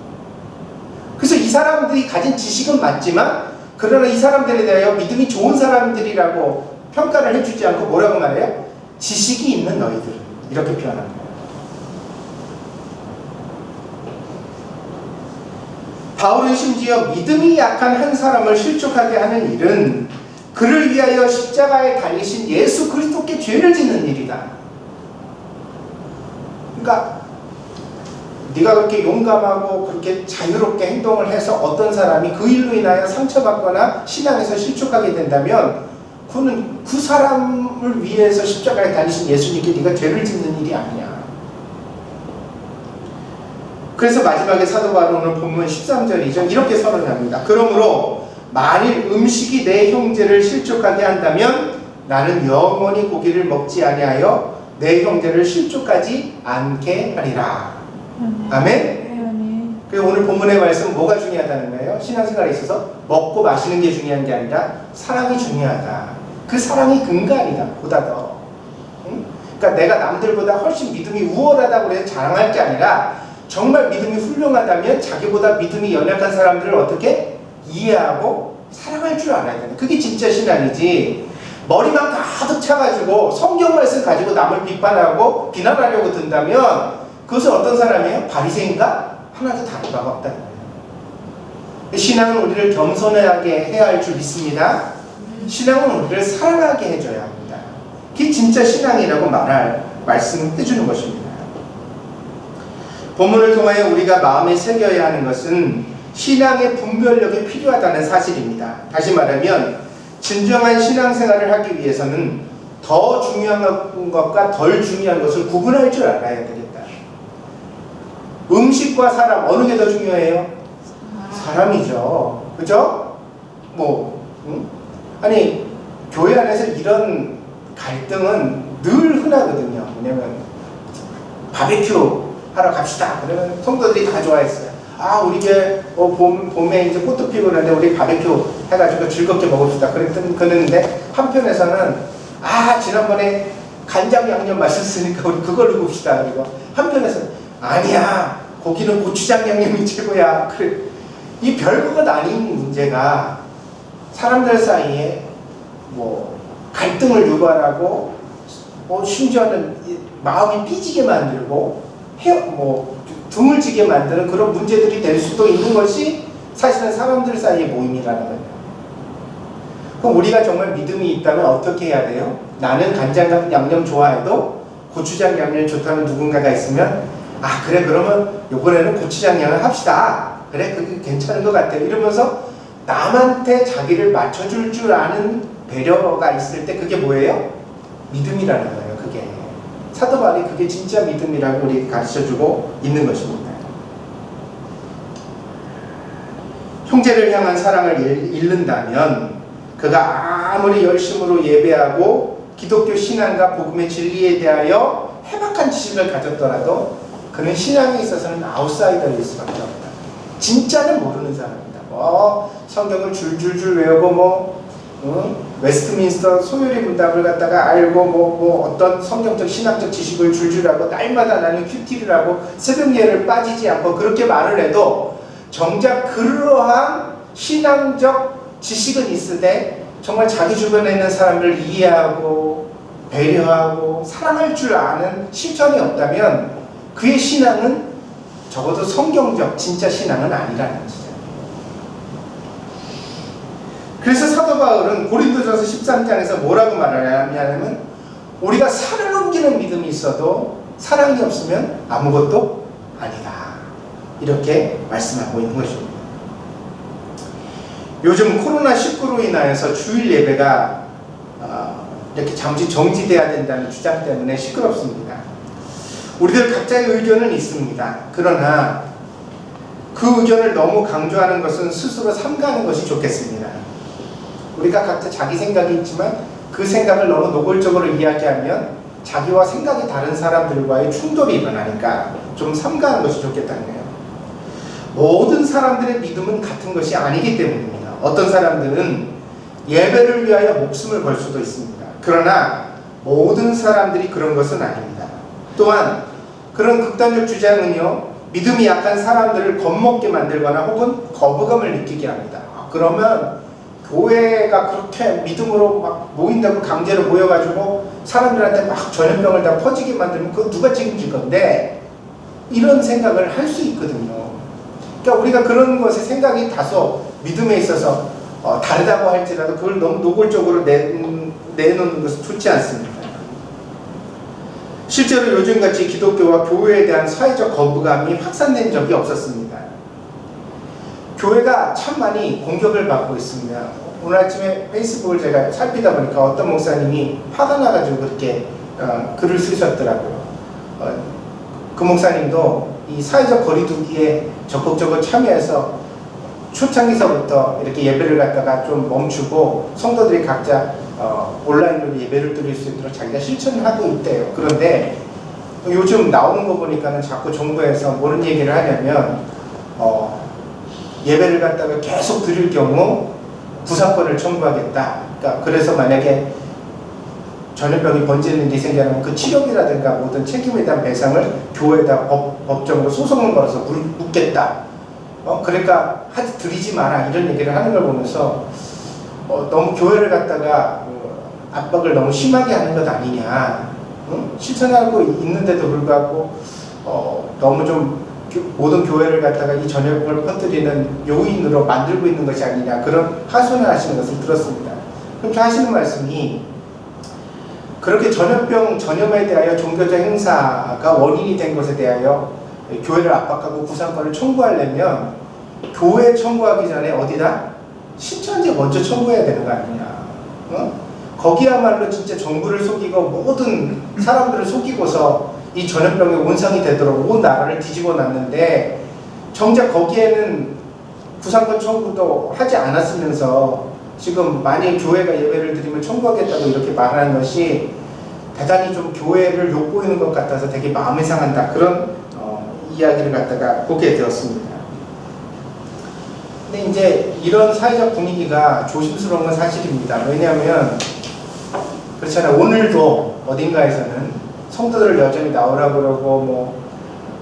그래서 이 사람들이 가진 지식은 맞지만 그러나 이 사람들에 대하여 믿음이 좋은 사람들이라고 평가를 해주지 않고 뭐라고 말해요? 지식이 있는 너희들 이렇게 표현합니다. 바울은 심지어 믿음이 약한 한 사람을 실족하게 하는 일은 그를 위하여 십자가에 달리신 예수 그리스도께 죄를 짓는 일이다. 그러니까 네가 그렇게 용감하고 그렇게 자유롭게 행동을 해서 어떤 사람이 그 일로 인하여 상처받거나 신앙에서 실족하게 된다면 그는 그 사람을 위해서 십자가에 달리신 예수님께 네가 죄를 짓는 일이 아니야. 그래서 마지막에 사도 바울은 오늘 본문 13절이죠. 이렇게 선언합니다. 그러므로 만일 음식이 내 형제를 실족하게 한다면 나는 영원히 고기를 먹지 아니하여 내 형제를 실족하지 않게 하리라. 아멘? 그리고 오늘 본문의 말씀 뭐가 중요하다는 거예요? 신앙생활에 있어서 먹고 마시는 게 중요한 게 아니라 사랑이 중요하다. 그 사랑이 근간이다. 보다 더. 응? 그러니까 내가 남들보다 훨씬 믿음이 우월하다고 해서 자랑할 게 아니라 정말 믿음이 훌륭하다면 자기보다 믿음이 연약한 사람들을 어떻게 이해하고 사랑할 줄 알아야 된다. 그게 진짜 신앙이지. 머리만 가득 차가지고 성경 말씀 가지고 남을 비판하고 비난하려고 든다면 그것은 어떤 사람이에요? 바리새인가? 하나도 다를 바가 없다는 거예요. 신앙은 우리를 겸손하게 해야 할 줄 믿습니다. 신앙은 우리를 사랑하게 해줘야 합니다. 그게 진짜 신앙이라고 말씀해 주는 것입니다. 본문을 통하여 우리가 마음에 새겨야 하는 것은 신앙의 분별력이 필요하다는 사실입니다. 다시 말하면 진정한 신앙생활을 하기 위해서는 더 중요한 것과 덜 중요한 것을 구분할 줄 알아야 되겠다. 음식과 사람 어느 게 더 중요해요? 사람이죠. 그죠? 아니 교회 안에서 이런 갈등은 늘 흔하거든요. 왜냐면 바베큐 하러 갑시다. 그러면 성도들이 다 좋아했어요. 아, 우리 교회 봄에 이제 꽃도 피고 그러는데 우리 바베큐 해가지고 즐겁게 먹읍시다. 그랬는데 한편에서는 아, 지난번에 간장 양념 맛있으니까 우리 그걸로 굽시다. 그리고 한편에서는 아니야, 고기는 고추장 양념이 최고야. 그래. 이 별것 아닌 문제가 사람들 사이에 갈등을 유발하고 심지어는 마음이 삐지게 만들고 드물지게 만드는 그런 문제들이 될 수도 있는 것이 사실은 사람들 사이의 모임이라는 거예요. 그럼 우리가 정말 믿음이 있다면 어떻게 해야 돼요? 나는 간장 양념 좋아해도 고추장 양념 좋다는 누군가가 있으면 아, 그래, 그러면 이번에는 고추장 양념 합시다. 그래, 그게 괜찮은 것 같아요. 이러면서 남한테 자기를 맞춰줄 줄 아는 배려가 있을 때 그게 뭐예요? 믿음이라는 거예요. 그게 사도 바울이 그게 진짜 믿음이라고 우리 가르쳐주고 있는 것입니다. 형제를 향한 사랑을 잃는다면 그가 아무리 열심으로 예배하고 기독교 신앙과 복음의 진리에 대하여 해박한 지식을 가졌더라도 그는 신앙에 있어서는 아웃사이더일 수밖에 없다. 진짜는 모르는 사람이다. 성경을 줄줄줄 외우고 웨스트민스터 소요리 문답을 갖다가 알고 어떤 성경적 신학적 지식을 줄줄하고 날마다 나는 큐티를 하고 새벽 예를 빠지지 않고 그렇게 말을 해도 정작 그러한 신앙적 지식은 있으되 정말 자기 주변에 있는 사람을 이해하고 배려하고 사랑할 줄 아는 실천이 없다면 그의 신앙은 적어도 성경적 진짜 신앙은 아니라는 거죠. 그래서 사도 바울은 고린도전서 13장에서 뭐라고 말하냐면 우리가 산을 옮기는 믿음이 있어도 사랑이 없으면 아무것도 아니다. 이렇게 말씀하고 있는 것입니다. 요즘 코로나19로 인하여서 주일 예배가 이렇게 잠시 정지돼야 된다는 주장 때문에 시끄럽습니다. 우리들 각자의 의견은 있습니다. 그러나 그 의견을 너무 강조하는 것은 스스로 삼가는 것이 좋겠습니다. 우리가 각자 자기 생각이 있지만 그 생각을 너무 노골적으로 이야기하면 자기와 생각이 다른 사람들과의 충돌이 일어나니까 좀 삼가하는 것이 좋겠다는 거예요. 모든 사람들의 믿음은 같은 것이 아니기 때문입니다. 어떤 사람들은 예배를 위하여 목숨을 걸 수도 있습니다. 그러나 모든 사람들이 그런 것은 아닙니다. 또한 그런 극단적 주장은요, 믿음이 약한 사람들을 겁먹게 만들거나 혹은 거부감을 느끼게 합니다. 그러면 교회가 그렇게 믿음으로 막 모인다고 강제로 모여가지고 사람들한테 막 전염병을 다 퍼지게 만들면 그거 누가 책임질 건데, 이런 생각을 할 수 있거든요. 그러니까 우리가 그런 것에 생각이 다소 믿음에 있어서 다르다고 할지라도 그걸 너무 노골적으로 내놓는 것은 좋지 않습니다. 실제로 요즘같이 기독교와 교회에 대한 사회적 거부감이 확산된 적이 없었습니다. 교회가 참 많이 공격을 받고 있습니다. 오늘 아침에 페이스북을 제가 살피다 보니까 어떤 목사님이 화가 나가지고 그렇게 글을 쓰셨더라고요. 그 목사님도 이 사회적 거리두기에 적극적으로 참여해서 초창기서부터 이렇게 예배를 갖다가 좀 멈추고 성도들이 각자 온라인으로 예배를 드릴 수 있도록 자기가 실천을 하고 있대요. 그런데 요즘 나오는 거 보니까는 자꾸 정부에서 뭐런 얘기를 하냐면 예배를 갖다가 계속 드릴 경우 구상권을 청구하겠다. 그러니까 그래서 만약에 전염병이 번지는 일이 생기면 그 치료비라든가 모든 책임에 대한 배상을 교회에다 법정으로 소송을 걸어서 묻겠다. 그러니까 드리지 마라 이런 얘기를 하는 걸 보면서 너무 교회를 갖다가 압박을 너무 심하게 하는 것 아니냐. 실천하고 있는데도 불구하고 너무 좀 모든 교회를 갖다가 이 전염병을 퍼뜨리는 요인으로 만들고 있는 것이 아니냐 그런 하소연을 하시는 것을 들었습니다. 그럼 하시는 말씀이 그렇게 전염에 대하여 종교적 행사가 원인이 된 것에 대하여 교회를 압박하고 구상권을 청구하려면 교회 청구하기 전에 어디다? 신천지에 먼저 청구해야 되는 거 아니냐. 거기야말로 진짜 정부를 속이고 모든 사람들을 속이고서 이 전염병의 온상이 되도록 온 나라를 뒤집어 놨는데 정작 거기에는 구상권 청구도 하지 않았으면서 지금 만일 교회가 예배를 드리면 청구하겠다고 이렇게 말하는 것이 대단히 좀 교회를 욕보이는 것 같아서 되게 마음이 상한다. 그런 이야기를 갖다가 보게 되었습니다. 근데 이제 이런 사회적 분위기가 조심스러운 건 사실입니다. 왜냐하면 그렇잖아요. 오늘도 어딘가에서는 성도들을 여전히 나오라고 그러고 뭐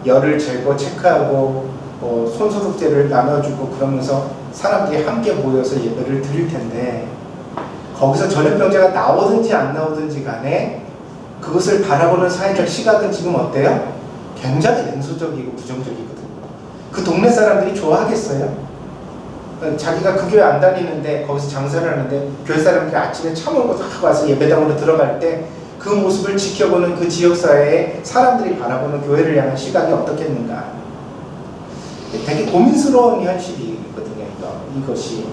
열을 재고 체크하고 뭐 손소독제를 나눠주고 그러면서 사람들이 함께 모여서 예배를 드릴 텐데 거기서 전염병자가 나오든지 안 나오든지 간에 그것을 바라보는 사회적 시각은 지금 어때요? 굉장히 냉소적이고 부정적이거든요. 그 동네 사람들이 좋아하겠어요? 자기가 그 교회 안 다니는데 거기서 장사를 하는데 교회 사람들이 아침에 차 몰고 딱 와서 예배당으로 들어갈 때 그 모습을 지켜보는 그 지역사회에 사람들이 바라보는 교회를 향한 시각이 어떻겠는가. 되게 고민스러운 현실이거든요. 이것이.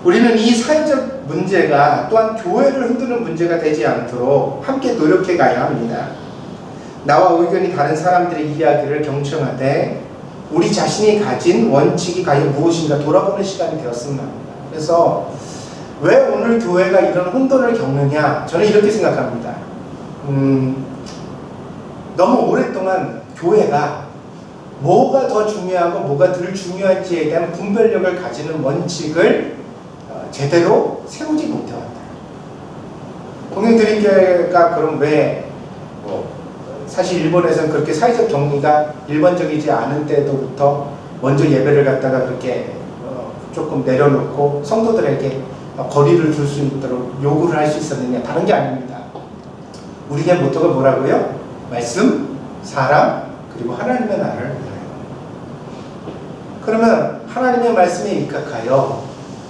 우리는 이 사회적 문제가 또한 교회를 흔드는 문제가 되지 않도록 함께 노력해 가야 합니다. 나와 의견이 다른 사람들의 이야기를 경청하되 우리 자신이 가진 원칙이 과연 무엇인가 돌아보는 시간이 되었으면 합니다. 그래서 왜 오늘 교회가 이런 혼돈을 겪느냐? 저는 이렇게 생각합니다. 너무 오랫동안 교회가 뭐가 더 중요하고 뭐가 덜 중요한지에 대한 분별력을 가지는 원칙을 제대로 세우지 못해왔다. 공영드림교회가 그럼 왜 사실 일본에서는 그렇게 사회적 격리가 일반적이지 않은 때부터 먼저 예배를 갖다가 그렇게 조금 내려놓고 성도들에게 거리를 둘 수 있도록 요구를 할 수 있었느냐? 다른 게 아닙니다. 우리의 모토가 뭐라고요? 말씀, 사람, 그리고 하나님의 나라를 위하여. 그러면 하나님의 말씀에 입각하여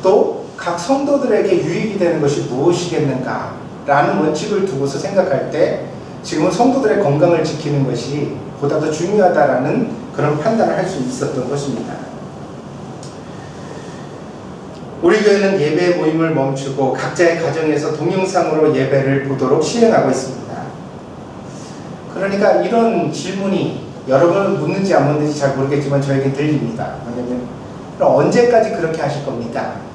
또 각 성도들에게 유익이 되는 것이 무엇이겠는가? 라는 원칙을 두고서 생각할 때 지금은 성도들의 건강을 지키는 것이 보다 더 중요하다라는 그런 판단을 할 수 있었던 것입니다. 우리 교회는 예배 모임을 멈추고 각자의 가정에서 동영상으로 예배를 보도록 시행하고 있습니다. 그러니까 이런 질문이 여러분은 묻는지 안 묻는지 잘 모르겠지만 저에게 들립니다. 왜냐면 그럼 언제까지 그렇게 하실 겁니까?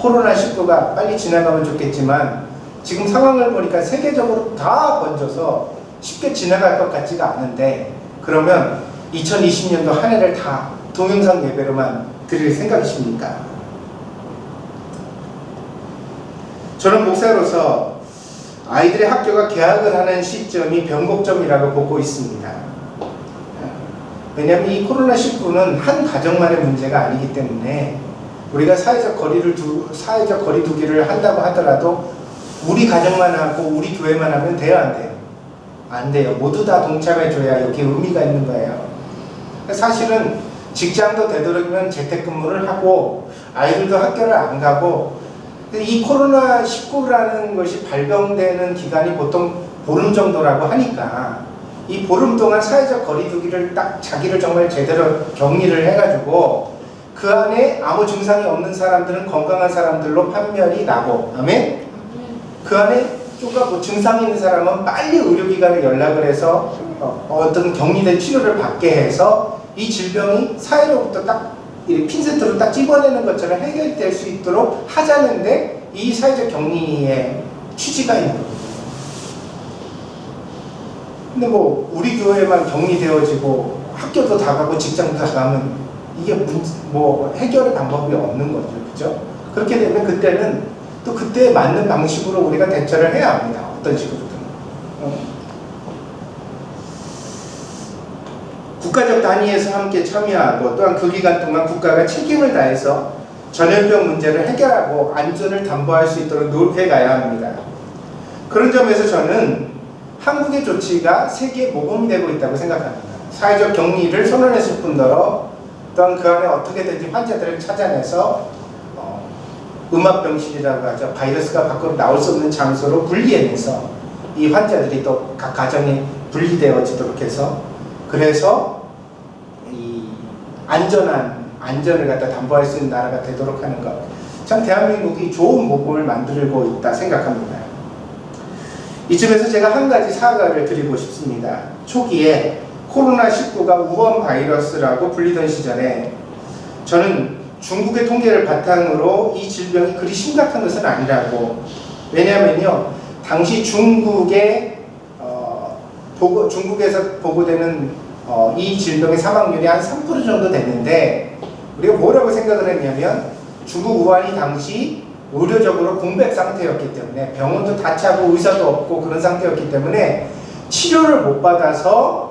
코로나19가 빨리 지나가면 좋겠지만 지금 상황을 보니까 세계적으로 다 번져서 쉽게 지나갈 것 같지가 않은데 그러면 2020년도 한 해를 다 동영상 예배로만 드릴 생각이십니까? 저는 목사로서 아이들의 학교가 개학을 하는 시점이 변곡점이라고 보고 있습니다. 왜냐하면 이 코로나19는 한 가정만의 문제가 아니기 때문에 우리가 사회적 거리두기를 한다고 하더라도 우리 가정만 하고 우리 교회만 하면 돼요, 안 돼요? 안 돼요. 모두 다 동참해줘야 여기 의미가 있는 거예요. 사실은 직장도 되도록이면 재택근무를 하고 아이들도 학교를 안 가고 이 코로나19라는 것이 발병되는 기간이 보통 보름 정도라고 하니까 이 보름 동안 사회적 거리두기를 딱 자기를 정말 제대로 격리를 해가지고 그 안에 아무 증상이 없는 사람들은 건강한 사람들로 판별이 나고, 아멘? 그 안에 쪼까 뭐 증상이 있는 사람은 빨리 의료기관에 연락을 해서 어떤 격리된 치료를 받게 해서 이 질병이 사회로부터 딱 핀셋으로 딱 집어내는 것처럼 해결될 수 있도록 하자는데 이 사회적 격리의 취지가 있는 거예요. 근데 뭐 우리 교회만 격리되어지고 학교도 다 가고 직장도 다 가면 이게 뭐 해결의 방법이 없는 거죠. 그죠? 그렇게 되면 그때는 또 그때에 맞는 방식으로 우리가 대처를 해야 합니다. 어떤 식으로든. 국가적 단위에서 함께 참여하고 또한 그 기간 동안 국가가 책임을 다해서 전염병 문제를 해결하고 안전을 담보할 수 있도록 노력해 가야 합니다. 그런 점에서 저는 한국의 조치가 세계에 모범이 되고 있다고 생각합니다. 사회적 격리를 선언했을 뿐더러 또한 그 안에 어떻게든지 환자들을 찾아내서 음압병실이라고 하죠. 바이러스가 밖으로 나올 수 없는 장소로 분리해내서 이 환자들이 또 각 가정에 분리되어지도록 해서 그래서 이 안전을 갖다 담보할 수 있는 나라가 되도록 하는 것. 참 대한민국이 좋은 모범을 만들고 있다 생각합니다. 이쯤에서 제가 한 가지 사과를 드리고 싶습니다. 초기에 코로나19가 우한 바이러스라고 불리던 시절에 저는 중국의 통계를 바탕으로 이 질병이 그리 심각한 것은 아니라고, 왜냐하면요 당시 중국에서 보고되는 이 질병의 사망률이 한 3% 정도 됐는데 우리가 뭐라고 생각을 했냐면 중국 우한이 당시 의료적으로 공백 상태였기 때문에 병원도 다 차고 의사도 없고 그런 상태였기 때문에 치료를 못 받아서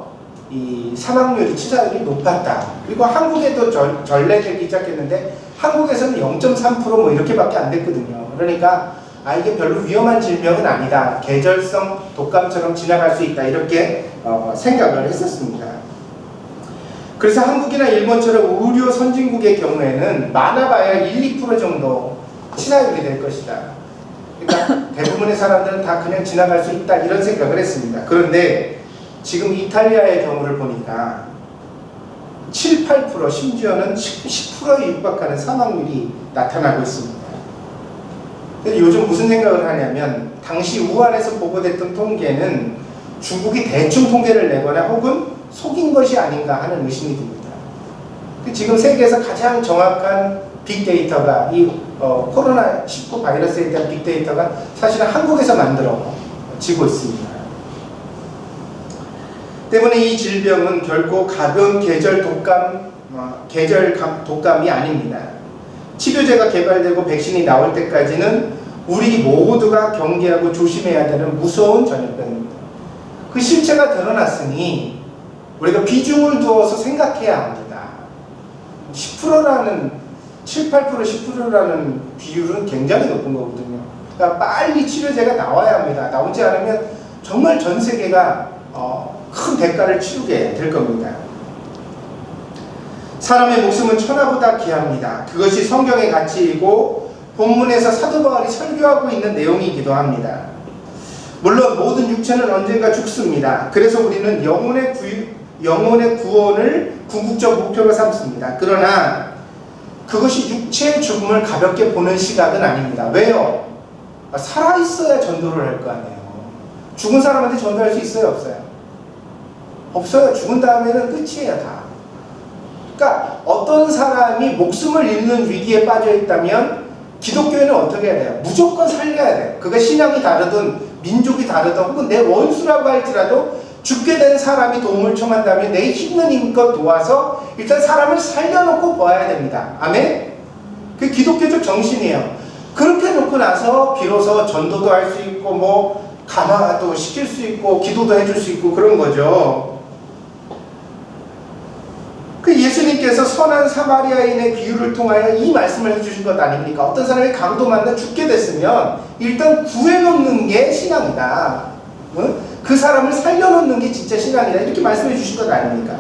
이 사망률이 치사율이 높았다. 그리고 한국에도 전례되기 시작했는데 한국에서는 0.3% 뭐 이렇게밖에 안 됐거든요. 그러니까 이게 별로 위험한 질병은 아니다. 계절성 독감처럼 지나갈 수 있다. 이렇게 생각을 했었습니다. 그래서 한국이나 일본처럼 의료 선진국의 경우에는 많아봐야 1, 2% 정도 치사율이 될 것이다. 그러니까 대부분의 사람들은 다 그냥 지나갈 수 있다. 이런 생각을 했습니다. 그런데 지금 이탈리아의 경우를 보니까 7, 8% 심지어는 10%에 육박하는 사망률이 나타나고 있습니다. 그래서 요즘 무슨 생각을 하냐면 당시 우한에서 보고됐던 통계는 중국이 대충 통계를 내거나 혹은 속인 것이 아닌가 하는 의심이 듭니다. 지금 세계에서 가장 정확한 빅데이터가 이 코로나19 바이러스에 대한 빅데이터가 사실은 한국에서 만들어지고 있습니다. 때문에 이 질병은 결코 가벼운 계절 독감이 아닙니다. 치료제가 개발되고 백신이 나올 때까지는 우리 모두가 경계하고 조심해야 되는 무서운 전염병입니다. 그 실체가 드러났으니 우리가 비중을 두어서 생각해야 합니다. 10%라는 7, 8%, 10%라는 비율은 굉장히 높은 거거든요. 그러니까 빨리 치료제가 나와야 합니다. 나오지 않으면 정말 전 세계가 큰 대가를 치르게 될 겁니다. 사람의 목숨은 천하보다 귀합니다. 그것이 성경의 가치이고 본문에서 사도 바울이 설교하고 있는 내용이기도 합니다. 물론 모든 육체는 언젠가 죽습니다. 그래서 우리는 영혼의 구원을 궁극적 목표로 삼습니다. 그러나 그것이 육체의 죽음을 가볍게 보는 시각은 아닙니다. 왜요? 살아있어야 전도를 할 거 아니에요. 죽은 사람한테 전도할 수 있어요? 없어요? 없어요. 죽은 다음에는 끝이에요. 다. 그러니까 어떤 사람이 목숨을 잃는 위기에 빠져 있다면 기독교회는 어떻게 해야 돼요? 무조건 살려야 돼요. 그가 신앙이 다르든 민족이 다르든 혹은 내 원수라고 할지라도 죽게 된 사람이 도움을 청한다면 내 힘은 힘껏 도와서 일단 사람을 살려놓고 보아야 됩니다. 아멘? 그게 기독교적 정신이에요. 그렇게 놓고 나서 비로소 전도도 할 수 있고 뭐 감화도 시킬 수 있고 기도도 해줄 수 있고 그런 거죠. 그 예수님께서 선한 사마리아인의 비유를 통하여 이 말씀을 해주신 것 아닙니까? 어떤 사람이 강도 만나 죽게 됐으면 일단 구해놓는 게 신앙이다. 그 사람을 살려놓는 게 진짜 신앙이다. 이렇게 말씀해 주신 것 아닙니까?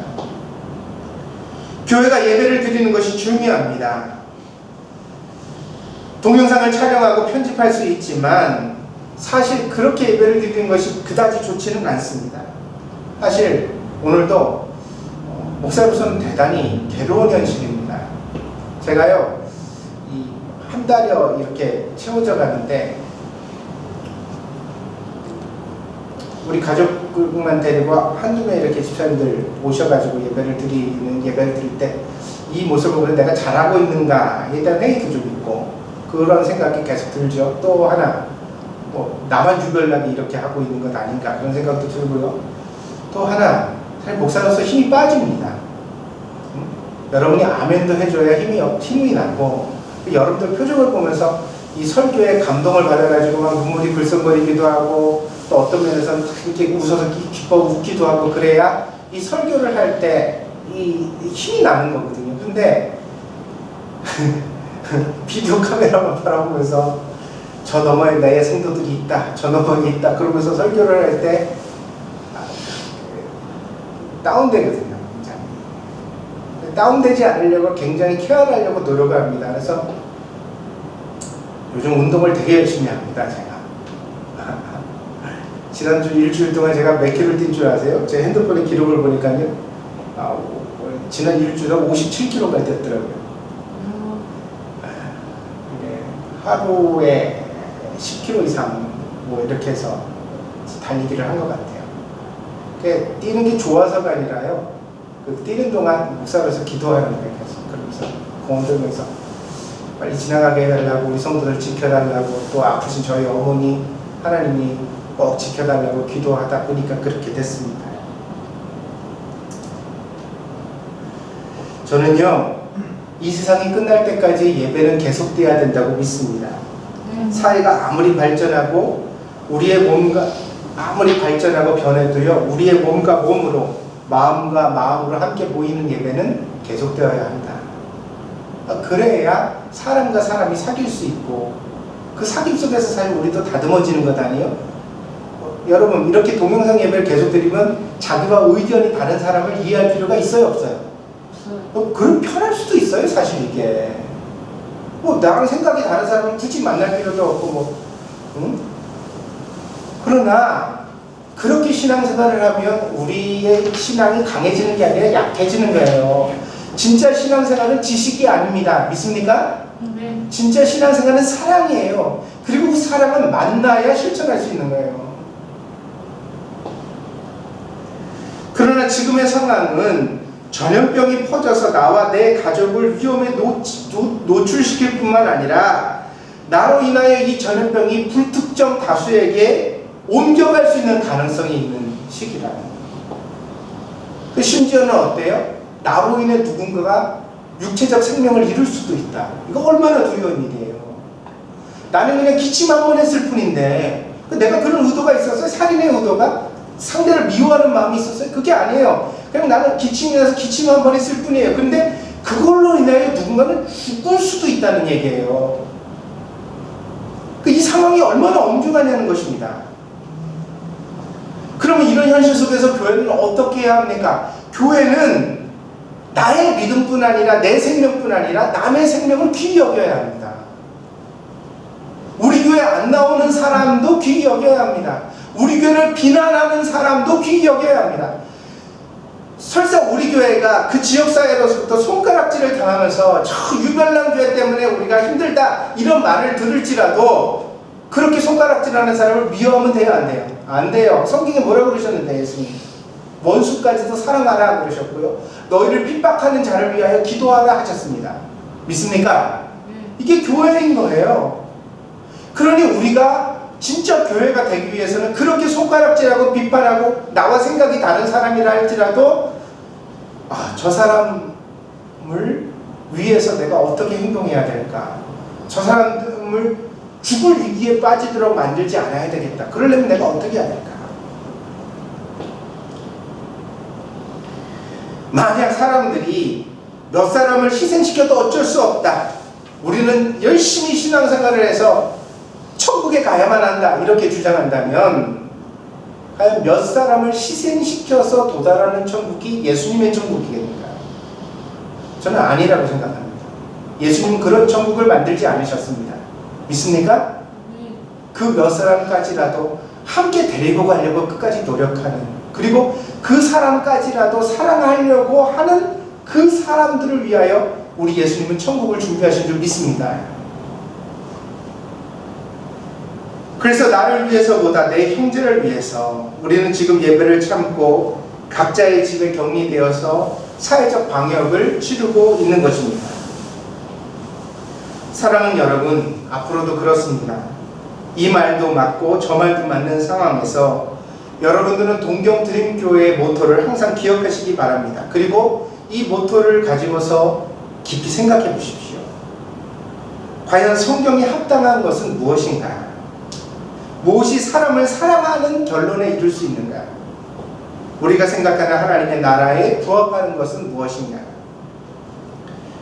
교회가 예배를 드리는 것이 중요합니다. 동영상을 촬영하고 편집할 수 있지만 사실 그렇게 예배를 드리는 것이 그다지 좋지는 않습니다. 사실 오늘도 목사로서는 대단히 괴로운 현실입니다. 제가요, 한 달여 이렇게 채워져 가는데, 우리 가족만 데리고 한두 명 이렇게 집사님들 오셔가지고 예배를 드릴 때, 이 모습을 보면 내가 잘하고 있는가에 대한 회의도 좀 있고, 그런 생각이 계속 들죠. 또 하나, 나만 유별나게 이렇게 하고 있는 것 아닌가, 그런 생각도 들고요. 또 하나, 사실 목사로서 힘이 빠집니다. 여러분이 아멘도 해줘야 힘이 나고, 여러분들 표정을 보면서 이 설교에 감동을 받아가지고 막 눈물이 글썽거리기도 하고, 또 어떤 면에서는 이렇게 웃어서 기뻐 웃기도 하고, 그래야 이 설교를 할 때 이 힘이 나는 거거든요. 근데 비디오 카메라만 바라보면서 저 너머에 나의 성도들이 있다, 저 너머에 있다 그러면서 설교를 할 때 다운되거든요. 굉장히. 다운되지 않으려고 굉장히 케어하려고 노력을 합니다. 그래서 요즘 운동을 되게 열심히 합니다. 제가 지난주 일주일 동안 제가 몇 킬로를 뛴 줄 아세요? 제 핸드폰에 기록을 보니까요, 지난 일주일에 57kg가 됐더라고요. 하루에 10km 이상 이렇게 해서 달리기를 한 것 같아요. 뛰는 게 좋아서가 아니라요, 뛰는 동안 목사로서 기도하는 거예요. 계속 그러면서 공원 들면서 빨리 지나가게 해달라고, 우리 성도들 지켜달라고, 또 아프신 저희 어머니 하나님이 꼭 지켜달라고 기도하다 보니까 그렇게 됐습니다. 저는요, 이 세상이 끝날 때까지 예배는 계속돼야 된다고 믿습니다. 사회가 아무리 발전하고 우리의 몸과 아무리 발전하고 변해도요, 우리의 몸과 몸으로, 마음과 마음으로 함께 모이는 예배는 계속되어야 한다. 그래야 사람과 사람이 사귈 수 있고, 그 사귐 속에서 사실 우리도 다듬어지는 것 아니에요? 여러분, 이렇게 동영상 예배를 계속 드리면 자기와 의견이 다른 사람을 이해할 필요가 있어요, 없어요? 그럼 편할 수도 있어요, 사실 이게. 나랑 생각이 다른 사람을 굳이 만날 필요도 없고, 응? 그러나 그렇게 신앙생활을 하면 우리의 신앙이 강해지는 게 아니라 약해지는 거예요. 진짜 신앙생활은 지식이 아닙니다. 믿습니까? 네. 진짜 신앙생활은 사랑이에요. 그리고 그 사랑은 만나야 실천할 수 있는 거예요. 그러나 지금의 상황은 전염병이 퍼져서 나와 내 가족을 위험에 노출시킬 뿐만 아니라 나로 인하여 이 전염병이 불특정 다수에게 옮겨갈 수 있는 가능성이 있는 시기라는 거예요. 심지어는 어때요? 나로 인해 누군가가 육체적 생명을 잃을 수도 있다. 이거 얼마나 두려운 일이에요. 나는 그냥 기침 한 번 했을 뿐인데, 내가 그런 의도가 있었어요? 살인의 의도가? 상대를 미워하는 마음이 있었어요? 그게 아니에요. 그냥 나는 기침이 나서 기침 한 번 했을 뿐이에요. 근데 그걸로 인하여 누군가는 죽을 수도 있다는 얘기예요. 이 상황이 얼마나 엄중하냐는 것입니다. 그러면 이런 현실 속에서 교회는 어떻게 해야 합니까? 교회는 나의 믿음뿐 아니라 내 생명뿐 아니라 남의 생명을 귀히 여겨야 합니다. 우리 교회 안 나오는 사람도 귀히 여겨야 합니다. 우리 교회를 비난하는 사람도 귀히 여겨야 합니다. 설사 우리 교회가 그 지역사회로부터 손가락질을 당하면서 저 유별난 교회 때문에 우리가 힘들다 이런 말을 들을지라도 그렇게 손가락질하는 사람을 미워하면 돼요, 안 돼요? 안 돼요. 성경에 뭐라고 그러셨는데, 예수님? 원수까지도 사랑하라 그러셨고요. 너희를 핍박하는 자를 위하여 기도하라 하셨습니다. 믿습니까? 이게 교회인 거예요. 그러니 우리가 진짜 교회가 되기 위해서는 그렇게 손가락질하고 비판하고 나와 생각이 다른 사람이라 할지라도 저 사람을 위해서 내가 어떻게 행동해야 될까? 저 사람을 죽을 위기에 빠지도록 만들지 않아야 되겠다. 그러려면 내가 어떻게 해야 될까? 만약 사람들이 몇 사람을 희생시켜도 어쩔 수 없다. 우리는 열심히 신앙생활을 해서 천국에 가야만 한다. 이렇게 주장한다면 과연 몇 사람을 희생시켜서 도달하는 천국이 예수님의 천국이겠는가? 저는 아니라고 생각합니다. 예수님은 그런 천국을 만들지 않으셨습니다. 믿습니까? 그 몇 사람까지라도 함께 데리고 가려고 끝까지 노력하는, 그리고 그 사람까지라도 사랑하려고 하는 그 사람들을 위하여 우리 예수님은 천국을 준비하신 줄 믿습니다. 그래서 나를 위해서보다 내 형제를 위해서 우리는 지금 예배를 참고 각자의 집에 격리되어서 사회적 방역을 치르고 있는 것입니다. 사랑하는 여러분, 앞으로도 그렇습니다. 이 말도 맞고 저 말도 맞는 상황에서 여러분들은 동경드림교회의 모토를 항상 기억하시기 바랍니다. 그리고 이 모토를 가지고서 깊이 생각해 보십시오. 과연 성경이 합당한 것은 무엇인가? 무엇이 사람을 사랑하는 결론에 이룰 수 있는가? 우리가 생각하는 하나님의 나라에 부합하는 것은 무엇인가?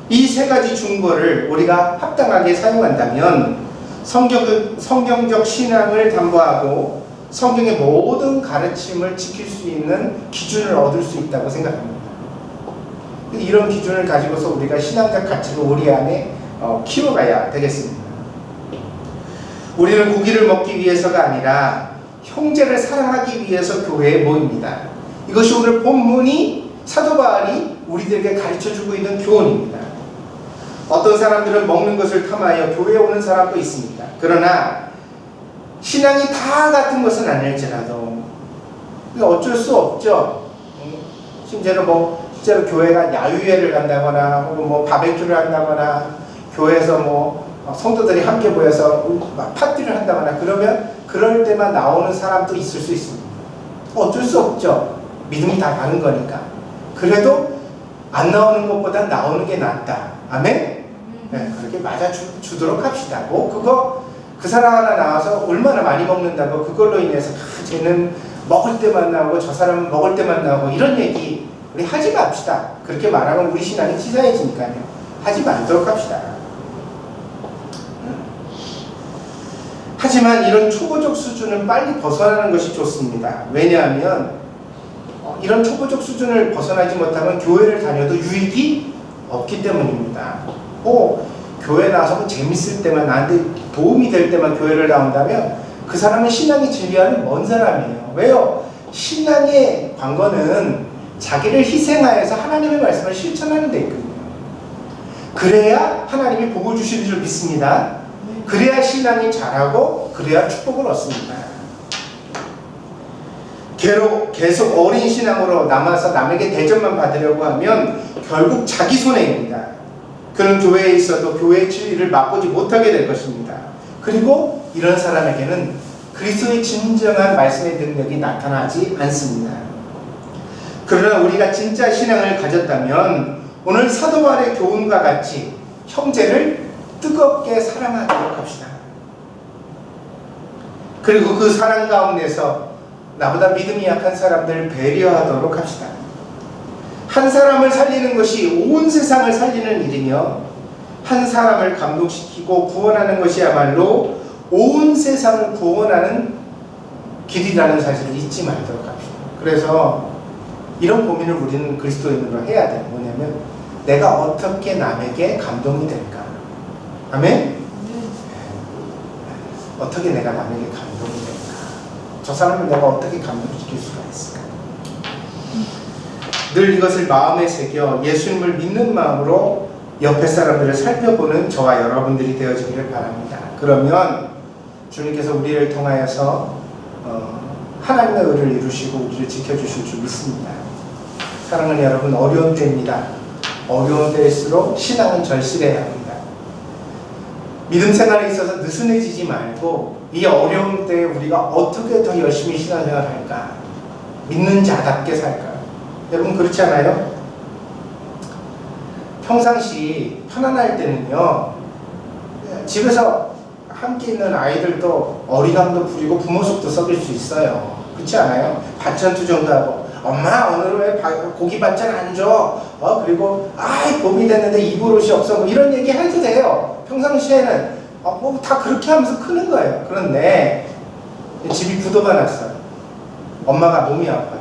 이 세 가지 중보를 우리가 합당하게 사용한다면 성경적 신앙을 담보하고 성경의 모든 가르침을 지킬 수 있는 기준을 얻을 수 있다고 생각합니다. 이런 기준을 가지고서 우리가 신앙적 가치를 우리 안에 키워가야 되겠습니다. 우리는 고기를 먹기 위해서가 아니라 형제를 사랑하기 위해서 교회에 모입니다. 이것이 오늘 본문이 사도 바울이 우리들에게 가르쳐주고 있는 교훈입니다. 어떤 사람들은 먹는 것을 탐하여 교회에 오는 사람도 있습니다. 그러나 신앙이 다 같은 것은 아닐지라도 어쩔 수 없죠. 심지어는 실제로 교회가 야유회를 간다거나 혹은 바베큐를 한다거나 교회에서 성도들이 함께 모여서 막 파티를 한다거나 그러면 그럴 때만 나오는 사람도 있을 수 있습니다. 어쩔 수 없죠. 믿음이 다 다른 거니까. 그래도 안 나오는 것보다 나오는 게 낫다. 아멘? 네, 그렇게 맞아주도록 합시다. 그 사람 하나 나와서 얼마나 많이 먹는다고 그걸로 인해서 쟤는 먹을 때만 나오고 저 사람은 먹을 때만 나오고 이런 얘기 우리 하지 맙시다. 그렇게 말하면 우리 신앙이 치사해지니까요. 하지 말도록 합시다. 하지만 이런 초보적 수준은 빨리 벗어나는 것이 좋습니다. 왜냐하면 이런 초보적 수준을 벗어나지 못하면 교회를 다녀도 유익이 없기 때문입니다. 교회 나와서 재밌을 때만 나한테 도움이 될 때만 교회를 나온다면 그 사람은 신앙의 진리와는 먼 사람이에요. 왜요? 신앙의 관건은 자기를 희생하여서 하나님의 말씀을 실천하는 데 있거든요. 그래야 하나님이 복을 주시는 줄 믿습니다. 그래야 신앙이 자라고 그래야 축복을 얻습니다. 계속 어린 신앙으로 남아서 남에게 대접만 받으려고 하면 결국 자기 손해입니다. 그는 교회에 있어도 교회의 진리를 맛보지 못하게 될 것입니다. 그리고 이런 사람에게는 그리스도의 진정한 말씀의 능력이 나타나지 않습니다. 그러나 우리가 진짜 신앙을 가졌다면 오늘 사도 바울의 교훈과 같이 형제를 뜨겁게 사랑하도록 합시다. 그리고 그 사랑 가운데서 나보다 믿음이 약한 사람들을 배려하도록 합시다. 한 사람을 살리는 것이 온 세상을 살리는 일이며 한 사람을 감동시키고 구원하는 것이야말로 온 세상을 구원하는 길이라는 사실을 잊지 말도록 합시다. 그래서 이런 고민을 우리는 그리스도인으로 해야 돼요. 뭐냐면 내가 어떻게 남에게 감동이 될까? 아멘? 어떻게 내가 남에게 감동이 될까? 저 사람을 내가 어떻게 감동시킬 수가 있을까? 늘 이것을 마음에 새겨 예수님을 믿는 마음으로 옆에 사람들을 살펴보는 저와 여러분들이 되어지기를 바랍니다. 그러면 주님께서 우리를 통하여서 하나님의 의를 이루시고 우리를 지켜주실 줄 믿습니다. 사랑하는 여러분, 어려운 때입니다. 어려운 때일수록 신앙은 절실해야 합니다. 믿음 생활에 있어서 느슨해지지 말고 이 어려운 때에 우리가 어떻게 더 열심히 신앙생활을 할까? 믿는 자답게 살까? 여러분 그렇지 않아요? 평상시 편안할 때는요 집에서 함께 있는 아이들도 어리광도 부리고 부모 속도 썩일 수 있어요. 그렇지 않아요? 반찬 투정도 하고 엄마 오늘은 왜 고기 반찬 안 줘? 그리고 봄이 됐는데 입을 옷이 없어 이런 얘기 해도 돼요. 평상시에는 다 그렇게 하면서 크는 거예요. 그런데 집이 부도가 났어요. 엄마가 몸이 아파요.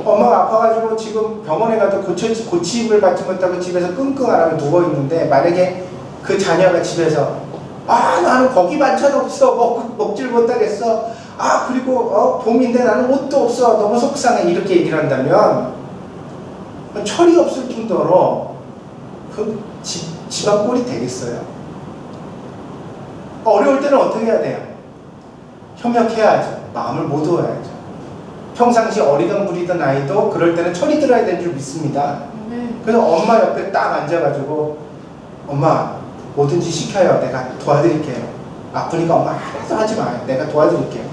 엄마가 아파가지고 지금 병원에 가도 고침을 받지 못하고 집에서 끙끙 앓아서 누워있는데 만약에 그 자녀가 집에서 나는 고기 반찬 없어 먹질 못하겠어 그리고 봄인데 나는 옷도 없어 너무 속상해 이렇게 얘기를 한다면 철이 없을 뿐더러 그 집안 꼴이 되겠어요? 어려울 때는 어떻게 해야 돼요? 협력해야죠. 마음을 모두어야죠. 평상시 어리던 부리던 아이도 그럴 때는 철이 들어야 되는 줄 믿습니다. 그래서 엄마 옆에 딱 앉아가지고 엄마 뭐든지 시켜요. 내가 도와드릴게요. 아프니까 엄마 하나도 하지 마요. 내가 도와드릴게요.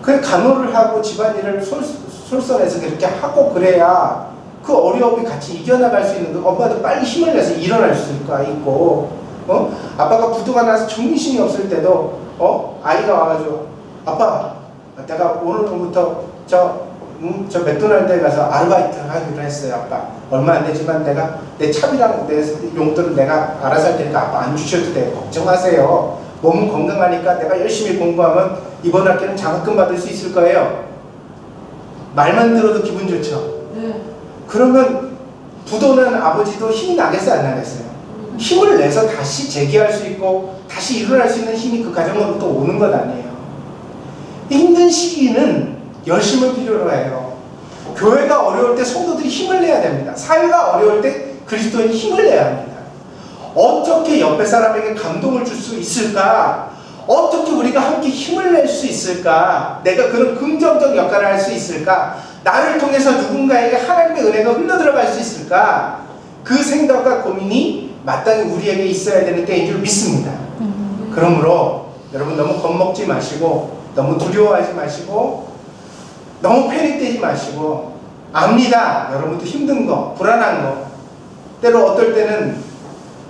그래 간호를 하고 집안일을 솔선해서 그렇게 하고 그래야 그 어려움이 같이 이겨나갈 수 있는 그 엄마도 빨리 힘을 내서 일어날 수가 있고 아빠가 부도가 나서 정신이 없을 때도 아이가 와가지고 아빠 내가 오늘부터 저 맥도날드에 가서 아르바이트 하기로 했어요. 아빠 얼마 안 되지만 내가 내 차비랑 내 용돈을 내가 알아서 할 테니까 아빠 안 주셔도 돼요. 걱정 마세요. 몸은 건강하니까 내가 열심히 공부하면 이번 학기는 장학금 받을 수 있을 거예요. 말만 들어도 기분 좋죠. 그러면 부도난 아버지도 힘이 나겠어요, 안 나겠어요? 힘을 내서 다시 재기할 수 있고 다시 일어날 수 있는 힘이 그 가정으로부터 오는 것 아니에요. 힘든 시기는 열심을 필요로 해요. 교회가 어려울 때 성도들이 힘을 내야 됩니다. 사회가 어려울 때 그리스도인이 힘을 내야 합니다. 어떻게 옆에 사람에게 감동을 줄 수 있을까? 어떻게 우리가 함께 힘을 낼 수 있을까? 내가 그런 긍정적 역할을 할 수 있을까? 나를 통해서 누군가에게 하나님의 은혜가 흘러들어갈 수 있을까? 그 생각과 고민이 마땅히 우리에게 있어야 되는 때인 줄 믿습니다. 그러므로 여러분 너무 겁먹지 마시고 너무 두려워하지 마시고 너무 패닉되지 마시고 압니다. 여러분도 힘든 거, 불안한 거 때로 어떨 때는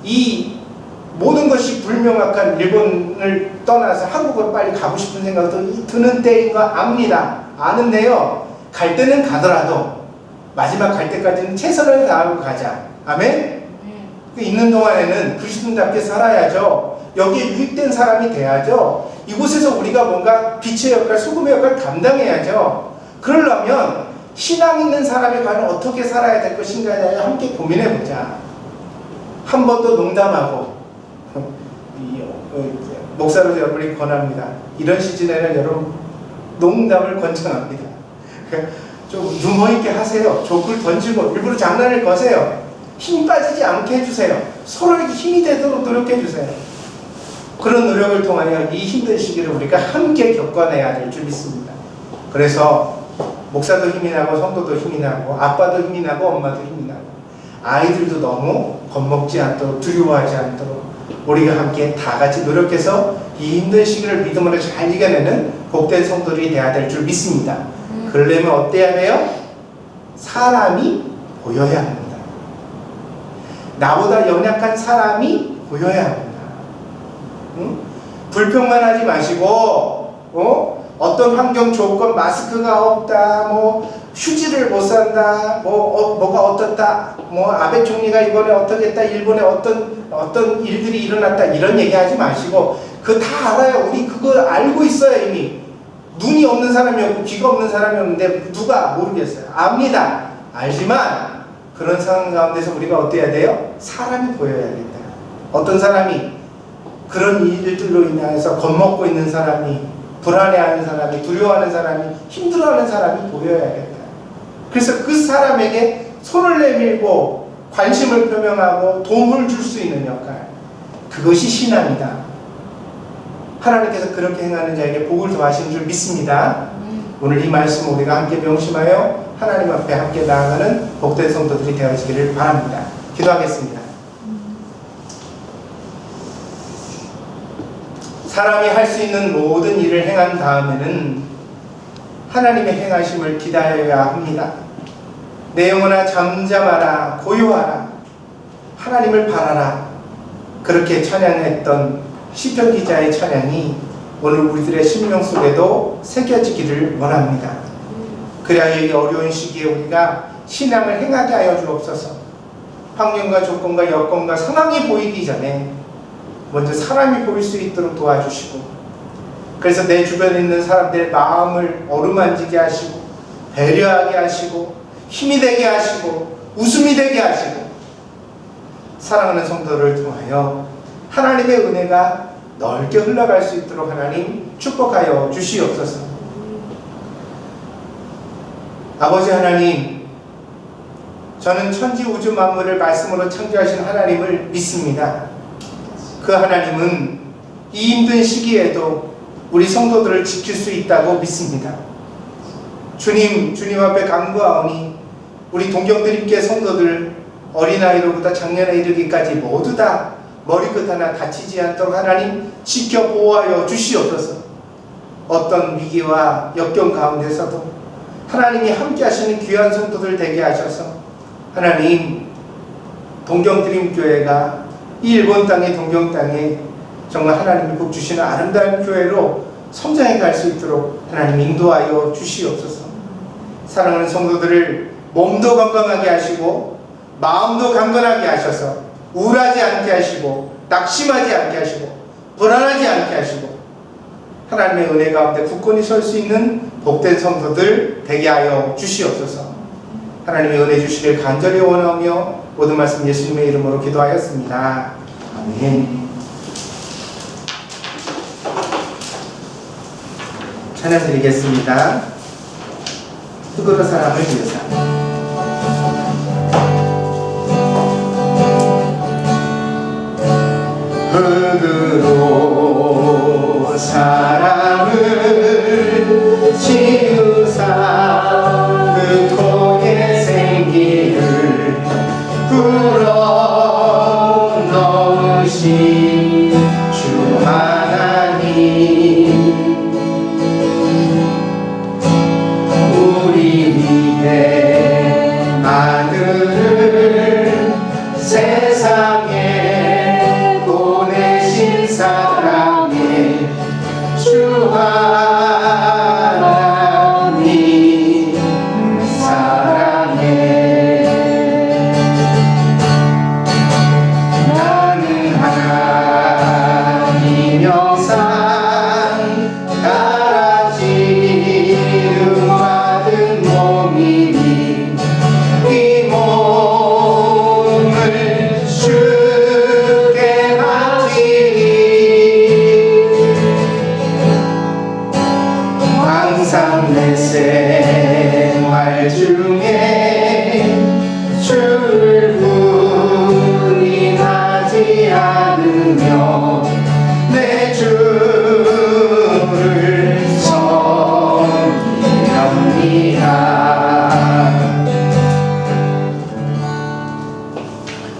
이 모든 것이 불명확한 일본을 떠나서 한국으로 빨리 가고 싶은 생각도 드는 때인 거 압니다. 아는데요. 갈 때는 가더라도 마지막 갈 때까지는 최선을 다하고 가자. 아멘? 그 있는 동안에는 그리스도인답게 살아야죠. 여기에 유익된 사람이 돼야죠. 이곳에서 우리가 뭔가 빛의 역할, 소금의 역할을 감당해야죠. 그러려면 신앙 있는 사람이 과연 어떻게 살아야 될 것인가에 함께 고민해보자. 한 번 더 농담하고 목사로서 여러분이 권합니다. 이런 시즌에는 여러분 농담을 권장합니다. 좀 유머있게 하세요. 조크를 던지고 일부러 장난을 거세요. 힘 빠지지 않게 해주세요. 서로에게 힘이 되도록 노력해주세요. 그런 노력을 통하여 이 힘든 시기를 우리가 함께 겪어내야 될 줄 믿습니다. 그래서 목사도 힘이 나고 성도도 힘이 나고 아빠도 힘이 나고 엄마도 힘이 나고 아이들도 너무 겁먹지 않도록 두려워하지 않도록 우리가 함께 다 같이 노력해서 이 힘든 시기를 믿음으로 잘 이겨내는 복된 성도들이 되어야 될 줄 믿습니다. 그러려면 어때야 돼요? 사람이 보여야 합니다. 나보다 연약한 사람이 보여야 합니다. 불평만 하지 마시고 어떤 환경 조건 마스크가 없다 휴지를 못 산다 뭐가 어떻다 아베 총리가 이번에 어떻게 했다 일본에 어떤 일들이 일어났다 이런 얘기 하지 마시고 그거 다 알아요. 우리 그거 알고 있어요. 이미 눈이 없는 사람이 없고 귀가 없는 사람이 없는데 누가 모르겠어요. 압니다. 알지만 그런 상황 가운데서 우리가 어때야 돼요? 사람이 보여야겠다. 어떤 사람이 그런 일들로 인해서 겁먹고 있는 사람이 불안해하는 사람이 두려워하는 사람이 힘들어하는 사람이 보여야겠다. 그래서 그 사람에게 손을 내밀고 관심을 표명하고 도움을 줄 수 있는 역할 그것이 신앙이다. 하나님께서 그렇게 행하는 자에게 복을 더하신 줄 믿습니다. 오늘 이 말씀 우리가 함께 명심하여 하나님 앞에 함께 나아가는 복된 성도들이 되어지기를 바랍니다. 기도하겠습니다. 사람이 할 수 있는 모든 일을 행한 다음에는 하나님의 행하심을 기다려야 합니다. 내 영혼아 잠잠하라 고요하라 하나님을 바라라 그렇게 찬양했던 시편 기자의 찬양이 오늘 우리들의 심령 속에도 새겨지기를 원합니다. 그래야 이 어려운 시기에 우리가 신앙을 행하게 하여 주옵소서. 환경과 조건과 여건과 상황이 보이기 전에 먼저 사람이 보일 수 있도록 도와주시고 그래서 내 주변에 있는 사람들의 마음을 어루만지게 하시고 배려하게 하시고 힘이 되게 하시고 웃음이 되게 하시고 사랑하는 성도를 통하여 하나님의 은혜가 넓게 흘러갈 수 있도록 하나님 축복하여 주시옵소서. 아버지 하나님 저는 천지 우주 만물을 말씀으로 창조하신 하나님을 믿습니다. 그 하나님은 이 힘든 시기에도 우리 성도들을 지킬 수 있다고 믿습니다. 주님 앞에 간구하오니 우리 동경드림교회 성도들 어린아이로부터 장년에 이르기까지 모두 다 머리끝 하나 다치지 않도록 하나님 지켜 보호하여 주시옵소서. 어떤 위기와 역경 가운데서도 하나님이 함께 하시는 귀한 성도들 되게 하셔서 하나님 동경드림교회가 이 일본 땅의 동경 땅에 정말 하나님이 복 주시는 아름다운 교회로 성장해 갈 수 있도록 하나님 인도하여 주시옵소서. 사랑하는 성도들을 몸도 건강하게 하시고 마음도 강건하게 하셔서 우울하지 않게 하시고 낙심하지 않게 하시고 불안하지 않게 하시고 하나님의 은혜 가운데 굳건히 설 수 있는 복된 성도들 되게 하여 주시옵소서. 하나님의 은혜 주시길 간절히 원하며 모든 말씀 예수님의 이름으로 기도하였습니다. 아멘. 찬양 드리겠습니다. 흙으로 사람을 위해서. 흙으로 사람을 지으사 그 토에 생기를 불어넣으신 주 하나님, 우리 믿의 아들을 세상에 보내신 사랑의 주 하나님 사랑해. 나는 하나님 영상 따라 지음받은 몸이니 이 몸을 주께 바치니 항상 내 생활 중에 주를 부인하지 않으며 내 주를 섬기렵니다.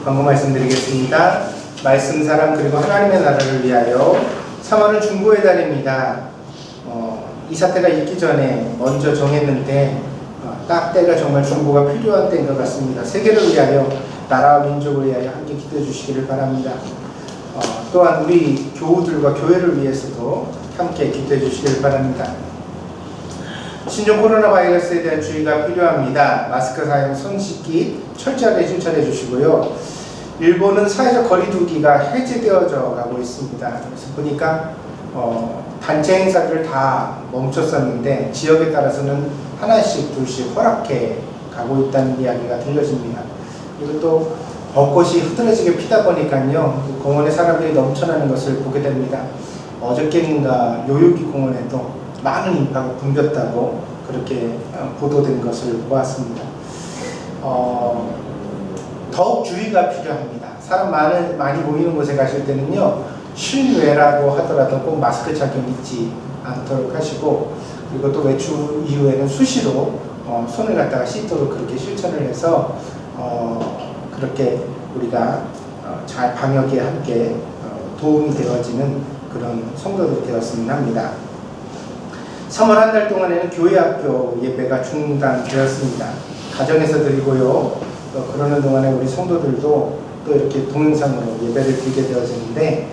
광고 말씀드리겠습니다. 말씀, 사람, 그리고 하나님의 나라를 위하여 3월은 중보의 달입니다. 이 사태가 있기 전에 먼저 정했는데 딱 때가 정말 중보가 필요한 때인 것 같습니다. 세계를 위하여, 나라와 민족을 위하여 함께 기도해 주시기를 바랍니다. 또한 우리 교우들과 교회를 위해서도 함께 기도해 주시기를 바랍니다. 신종 코로나 바이러스에 대한 주의가 필요합니다. 마스크 사용, 손 씻기 철저하게 실천해 주시고요. 일본은 사회적 거리두기가 해제되어져 가고 있습니다. 그래서 보니까 단체 행사들을 다 멈췄었는데 지역에 따라서는 하나씩 둘씩 허락해 가고 있다는 이야기가 들려집니다. 그리고 또 벚꽃이 흐드러지게 피다 보니까요, 공원에 사람들이 넘쳐나는 것을 보게 됩니다. 어저께인가 요요기 공원에도 많은 인파가 붐볐다고 그렇게 보도된 것을 보았습니다. 더욱 주의가 필요합니다. 사람 많이 모이는 곳에 가실 때는요, 실외라고 하더라도 꼭 마스크 착용 잊지 않도록 하시고, 그리고 또 외출 이후에는 수시로 손을 갖다가 씻도록 그렇게 실천을 해서 그렇게 우리가 잘 방역에 함께 도움이 되어지는 그런 성도들이 되었으면 합니다. 3월 한 달 동안에는 교회 학교 예배가 중단되었습니다. 가정에서 드리고요. 또 그러는 동안에 우리 성도들도 또 이렇게 동영상으로 예배를 드리게 되어지는데,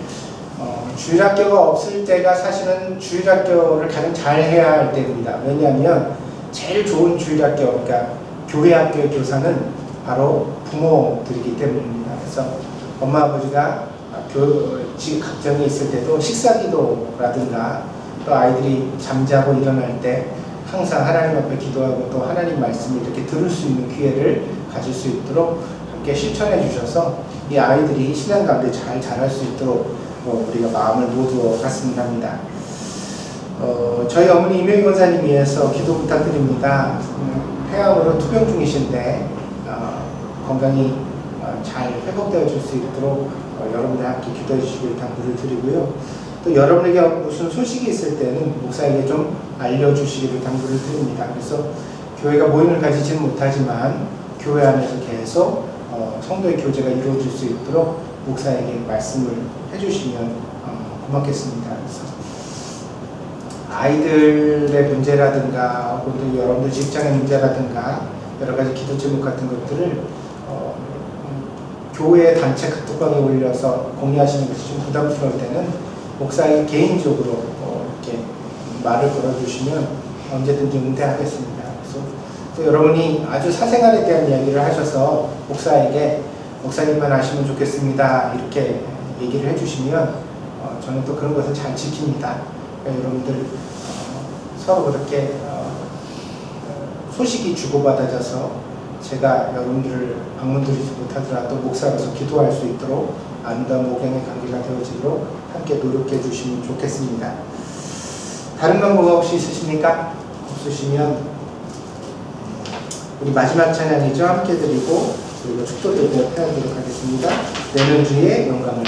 주일학교가 없을 때가 사실은 주일학교를 가장 잘 해야 할 때입니다. 왜냐하면 제일 좋은 주일학교, 그러니까 교회 학교의 교사는 바로 부모들이기 때문입니다. 그래서 엄마 아버지가 가정에 있을 때도 식사기도라든가 또 아이들이 잠자고 일어날 때 항상 하나님 앞에 기도하고 또 하나님 말씀을 이렇게 들을 수 있는 기회를 가질 수 있도록 함께 실천해 주셔서 이 아이들이 신앙 가운데 잘 자랄 수 있도록 우리가 마음을 모두어 갔으면 합니다. 저희 어머니 이명희 권사님 위해서 기도 부탁드립니다. 폐암으로 투병 중이신데 건강이 잘 회복되어 줄 수 있도록 여러분들 함께 기도해 주시길 당부를 드리고요. 또 여러분에게 무슨 소식이 있을 때는 목사에게 좀 알려주시기를 당부를 드립니다. 그래서 교회가 모임을 가지지는 못하지만 교회 안에서 계속 성도의 교제가 이루어질 수 있도록 목사에게 말씀을 해주시면 고맙겠습니다. 그래서 아이들의 문제라든가 혹은 여러분들 직장의 문제라든가 여러 가지 기도 제목 같은 것들을 교회 단체 카톡방에 올려서 공유하시는 것이 좀 부담스러울 때는 목사에게 개인적으로 이렇게 말을 걸어주시면 언제든지 응대하겠습니다. 그래서 또 여러분이 아주 사생활에 대한 이야기를 하셔서 목사에게 목사님만 아시면 좋겠습니다 이렇게 얘기를 해주시면 저는 또 그런 것을 잘 지킵니다. 그러니까 여러분들 서로 그렇게 소식이 주고받아져서 제가 여러분들을 방문드리지 못하더라도 목사로서 기도할 수 있도록 아름다운 목양의 관계가 되어지도록 함께 노력해 주시면 좋겠습니다. 다른 방법 혹시 있으십니까? 없으시면 우리 마지막 찬양이죠. 함께 드리고 그리고 축도드리며 태하도록 하겠습니다. 내는 주의 영광을.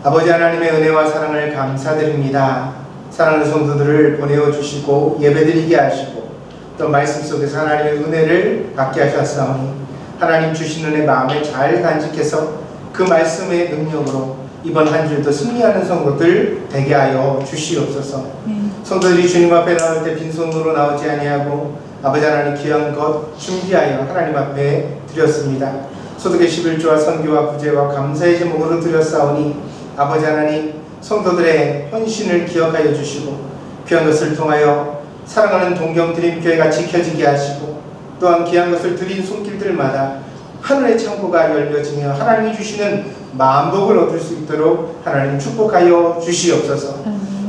아버지 하나님의 은혜와 사랑을 감사드립니다. 사랑하는 성도들을 보내어 주시고 예배드리게 하시고 또 말씀 속에서 하나님의 은혜를 받게 하셨사오니 하나님 주신 은혜 마음에 잘 간직해서 그 말씀의 능력으로 이번 한 주도 승리하는 성도들 되게 하여 주시옵소서. 성도들이 주님 앞에 나올 때 빈손으로 나오지 아니하고 아버지 하나님 귀한 것 준비하여 하나님 앞에 드렸습니다. 소득의 11조와 선교와 구제와 감사의 제목으로 드렸사오니 아버지 하나님 성도들의 헌신을 기억하여 주시고 귀한 것을 통하여 사랑하는 동경드림교회가 지켜지게 하시고 또한 귀한 것을 드린 손길들마다 하늘의 창고가 열려지며 하나님이 주시는 만복을 얻을 수 있도록 하나님 축복하여 주시옵소서.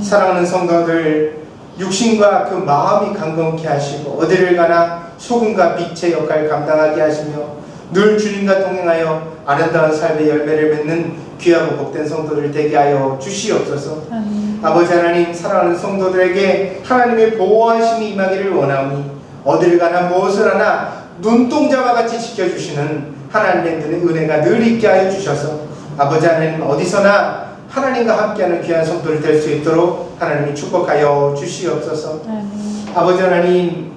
사랑하는 성도들 육신과 그 마음이 강건케 하시고 어디를 가나 소금과 빛의 역할을 감당하게 하시며 늘 주님과 동행하여 아름다운 삶의 열매를 맺는 귀하고 복된 성도들 되게 하여 주시옵소서. 아멘. 아버지 하나님, 사랑하는 성도들에게 하나님의 보호하심이 임하기를 원하오니 어디를 가나 무엇을 하나 눈동자와 같이 지켜주시는 하나님의 은혜가 늘 있게 하여 주셔서 아버지 하나님, 어디서나 하나님과 함께하는 귀한 성도를 될 수 있도록 하나님이 축복하여 주시옵소서. 아멘. 아버지 하나님,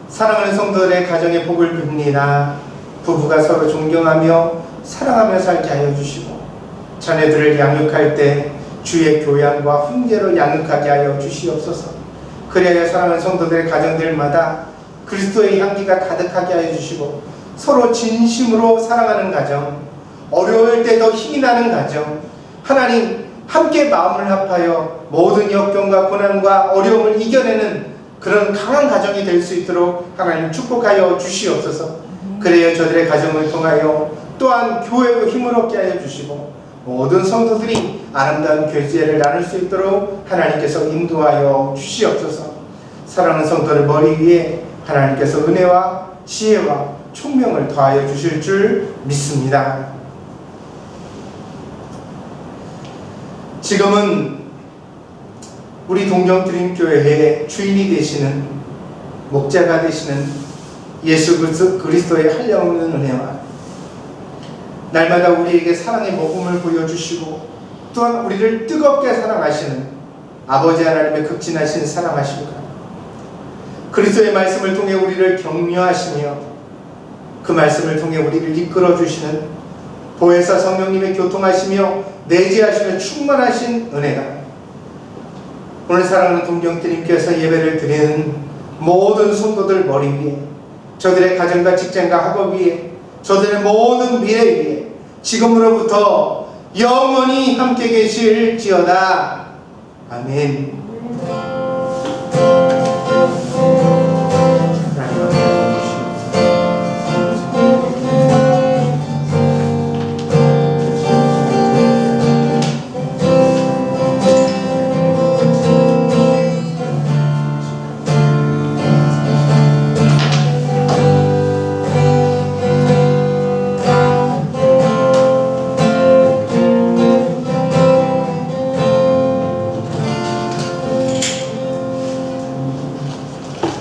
사랑하는 성도들의 가정에 복을 빕니다. 부부가 서로 존경하며 사랑하며 살게 하여 주시고 자녀들을 양육할 때 주의 교양과 훈계로 양육하게 하여 주시옵소서. 그래야 사랑하는 성도들의 가정들마다 그리스도의 향기가 가득하게 하여 주시고 서로 진심으로 사랑하는 가정, 어려울 때 더 힘이 나는 가정, 하나님 함께 마음을 합하여 모든 역경과 고난과 어려움을 이겨내는 그런 강한 가정이 될 수 있도록 하나님 축복하여 주시옵소서. 그래야 저들의 가정을 통하여 또한 교회로 힘을 얻게 하여 주시고 모든 성도들이 아름다운 교제를 나눌 수 있도록 하나님께서 인도하여 주시옵소서. 사랑하는 성도들 머리 위에 하나님께서 은혜와 지혜와 총명을 더하여 주실 줄 믿습니다. 지금은 우리 동정드림교회의 주인이 되시는, 목자가 되시는 예수 그리스도의 한량없는 은혜와 날마다 우리에게 사랑의 모범을 보여주시고 또한 우리를 뜨겁게 사랑하시는 아버지 하나님의 극진하신 사랑하심과 그리스도의 말씀을 통해 우리를 격려하시며 그 말씀을 통해 우리를 이끌어주시는 보혜사 성령님의 교통하시며 내재하시며 충만하신 은혜가 오늘 사랑하는 동정드림께서 예배를 드리는 모든 성도들 머리 위에, 저들의 가정과 직장과 학업 위에, 저들의 모든 미래 위에 지금으로부터 영원히 함께 계실지어다. 아멘.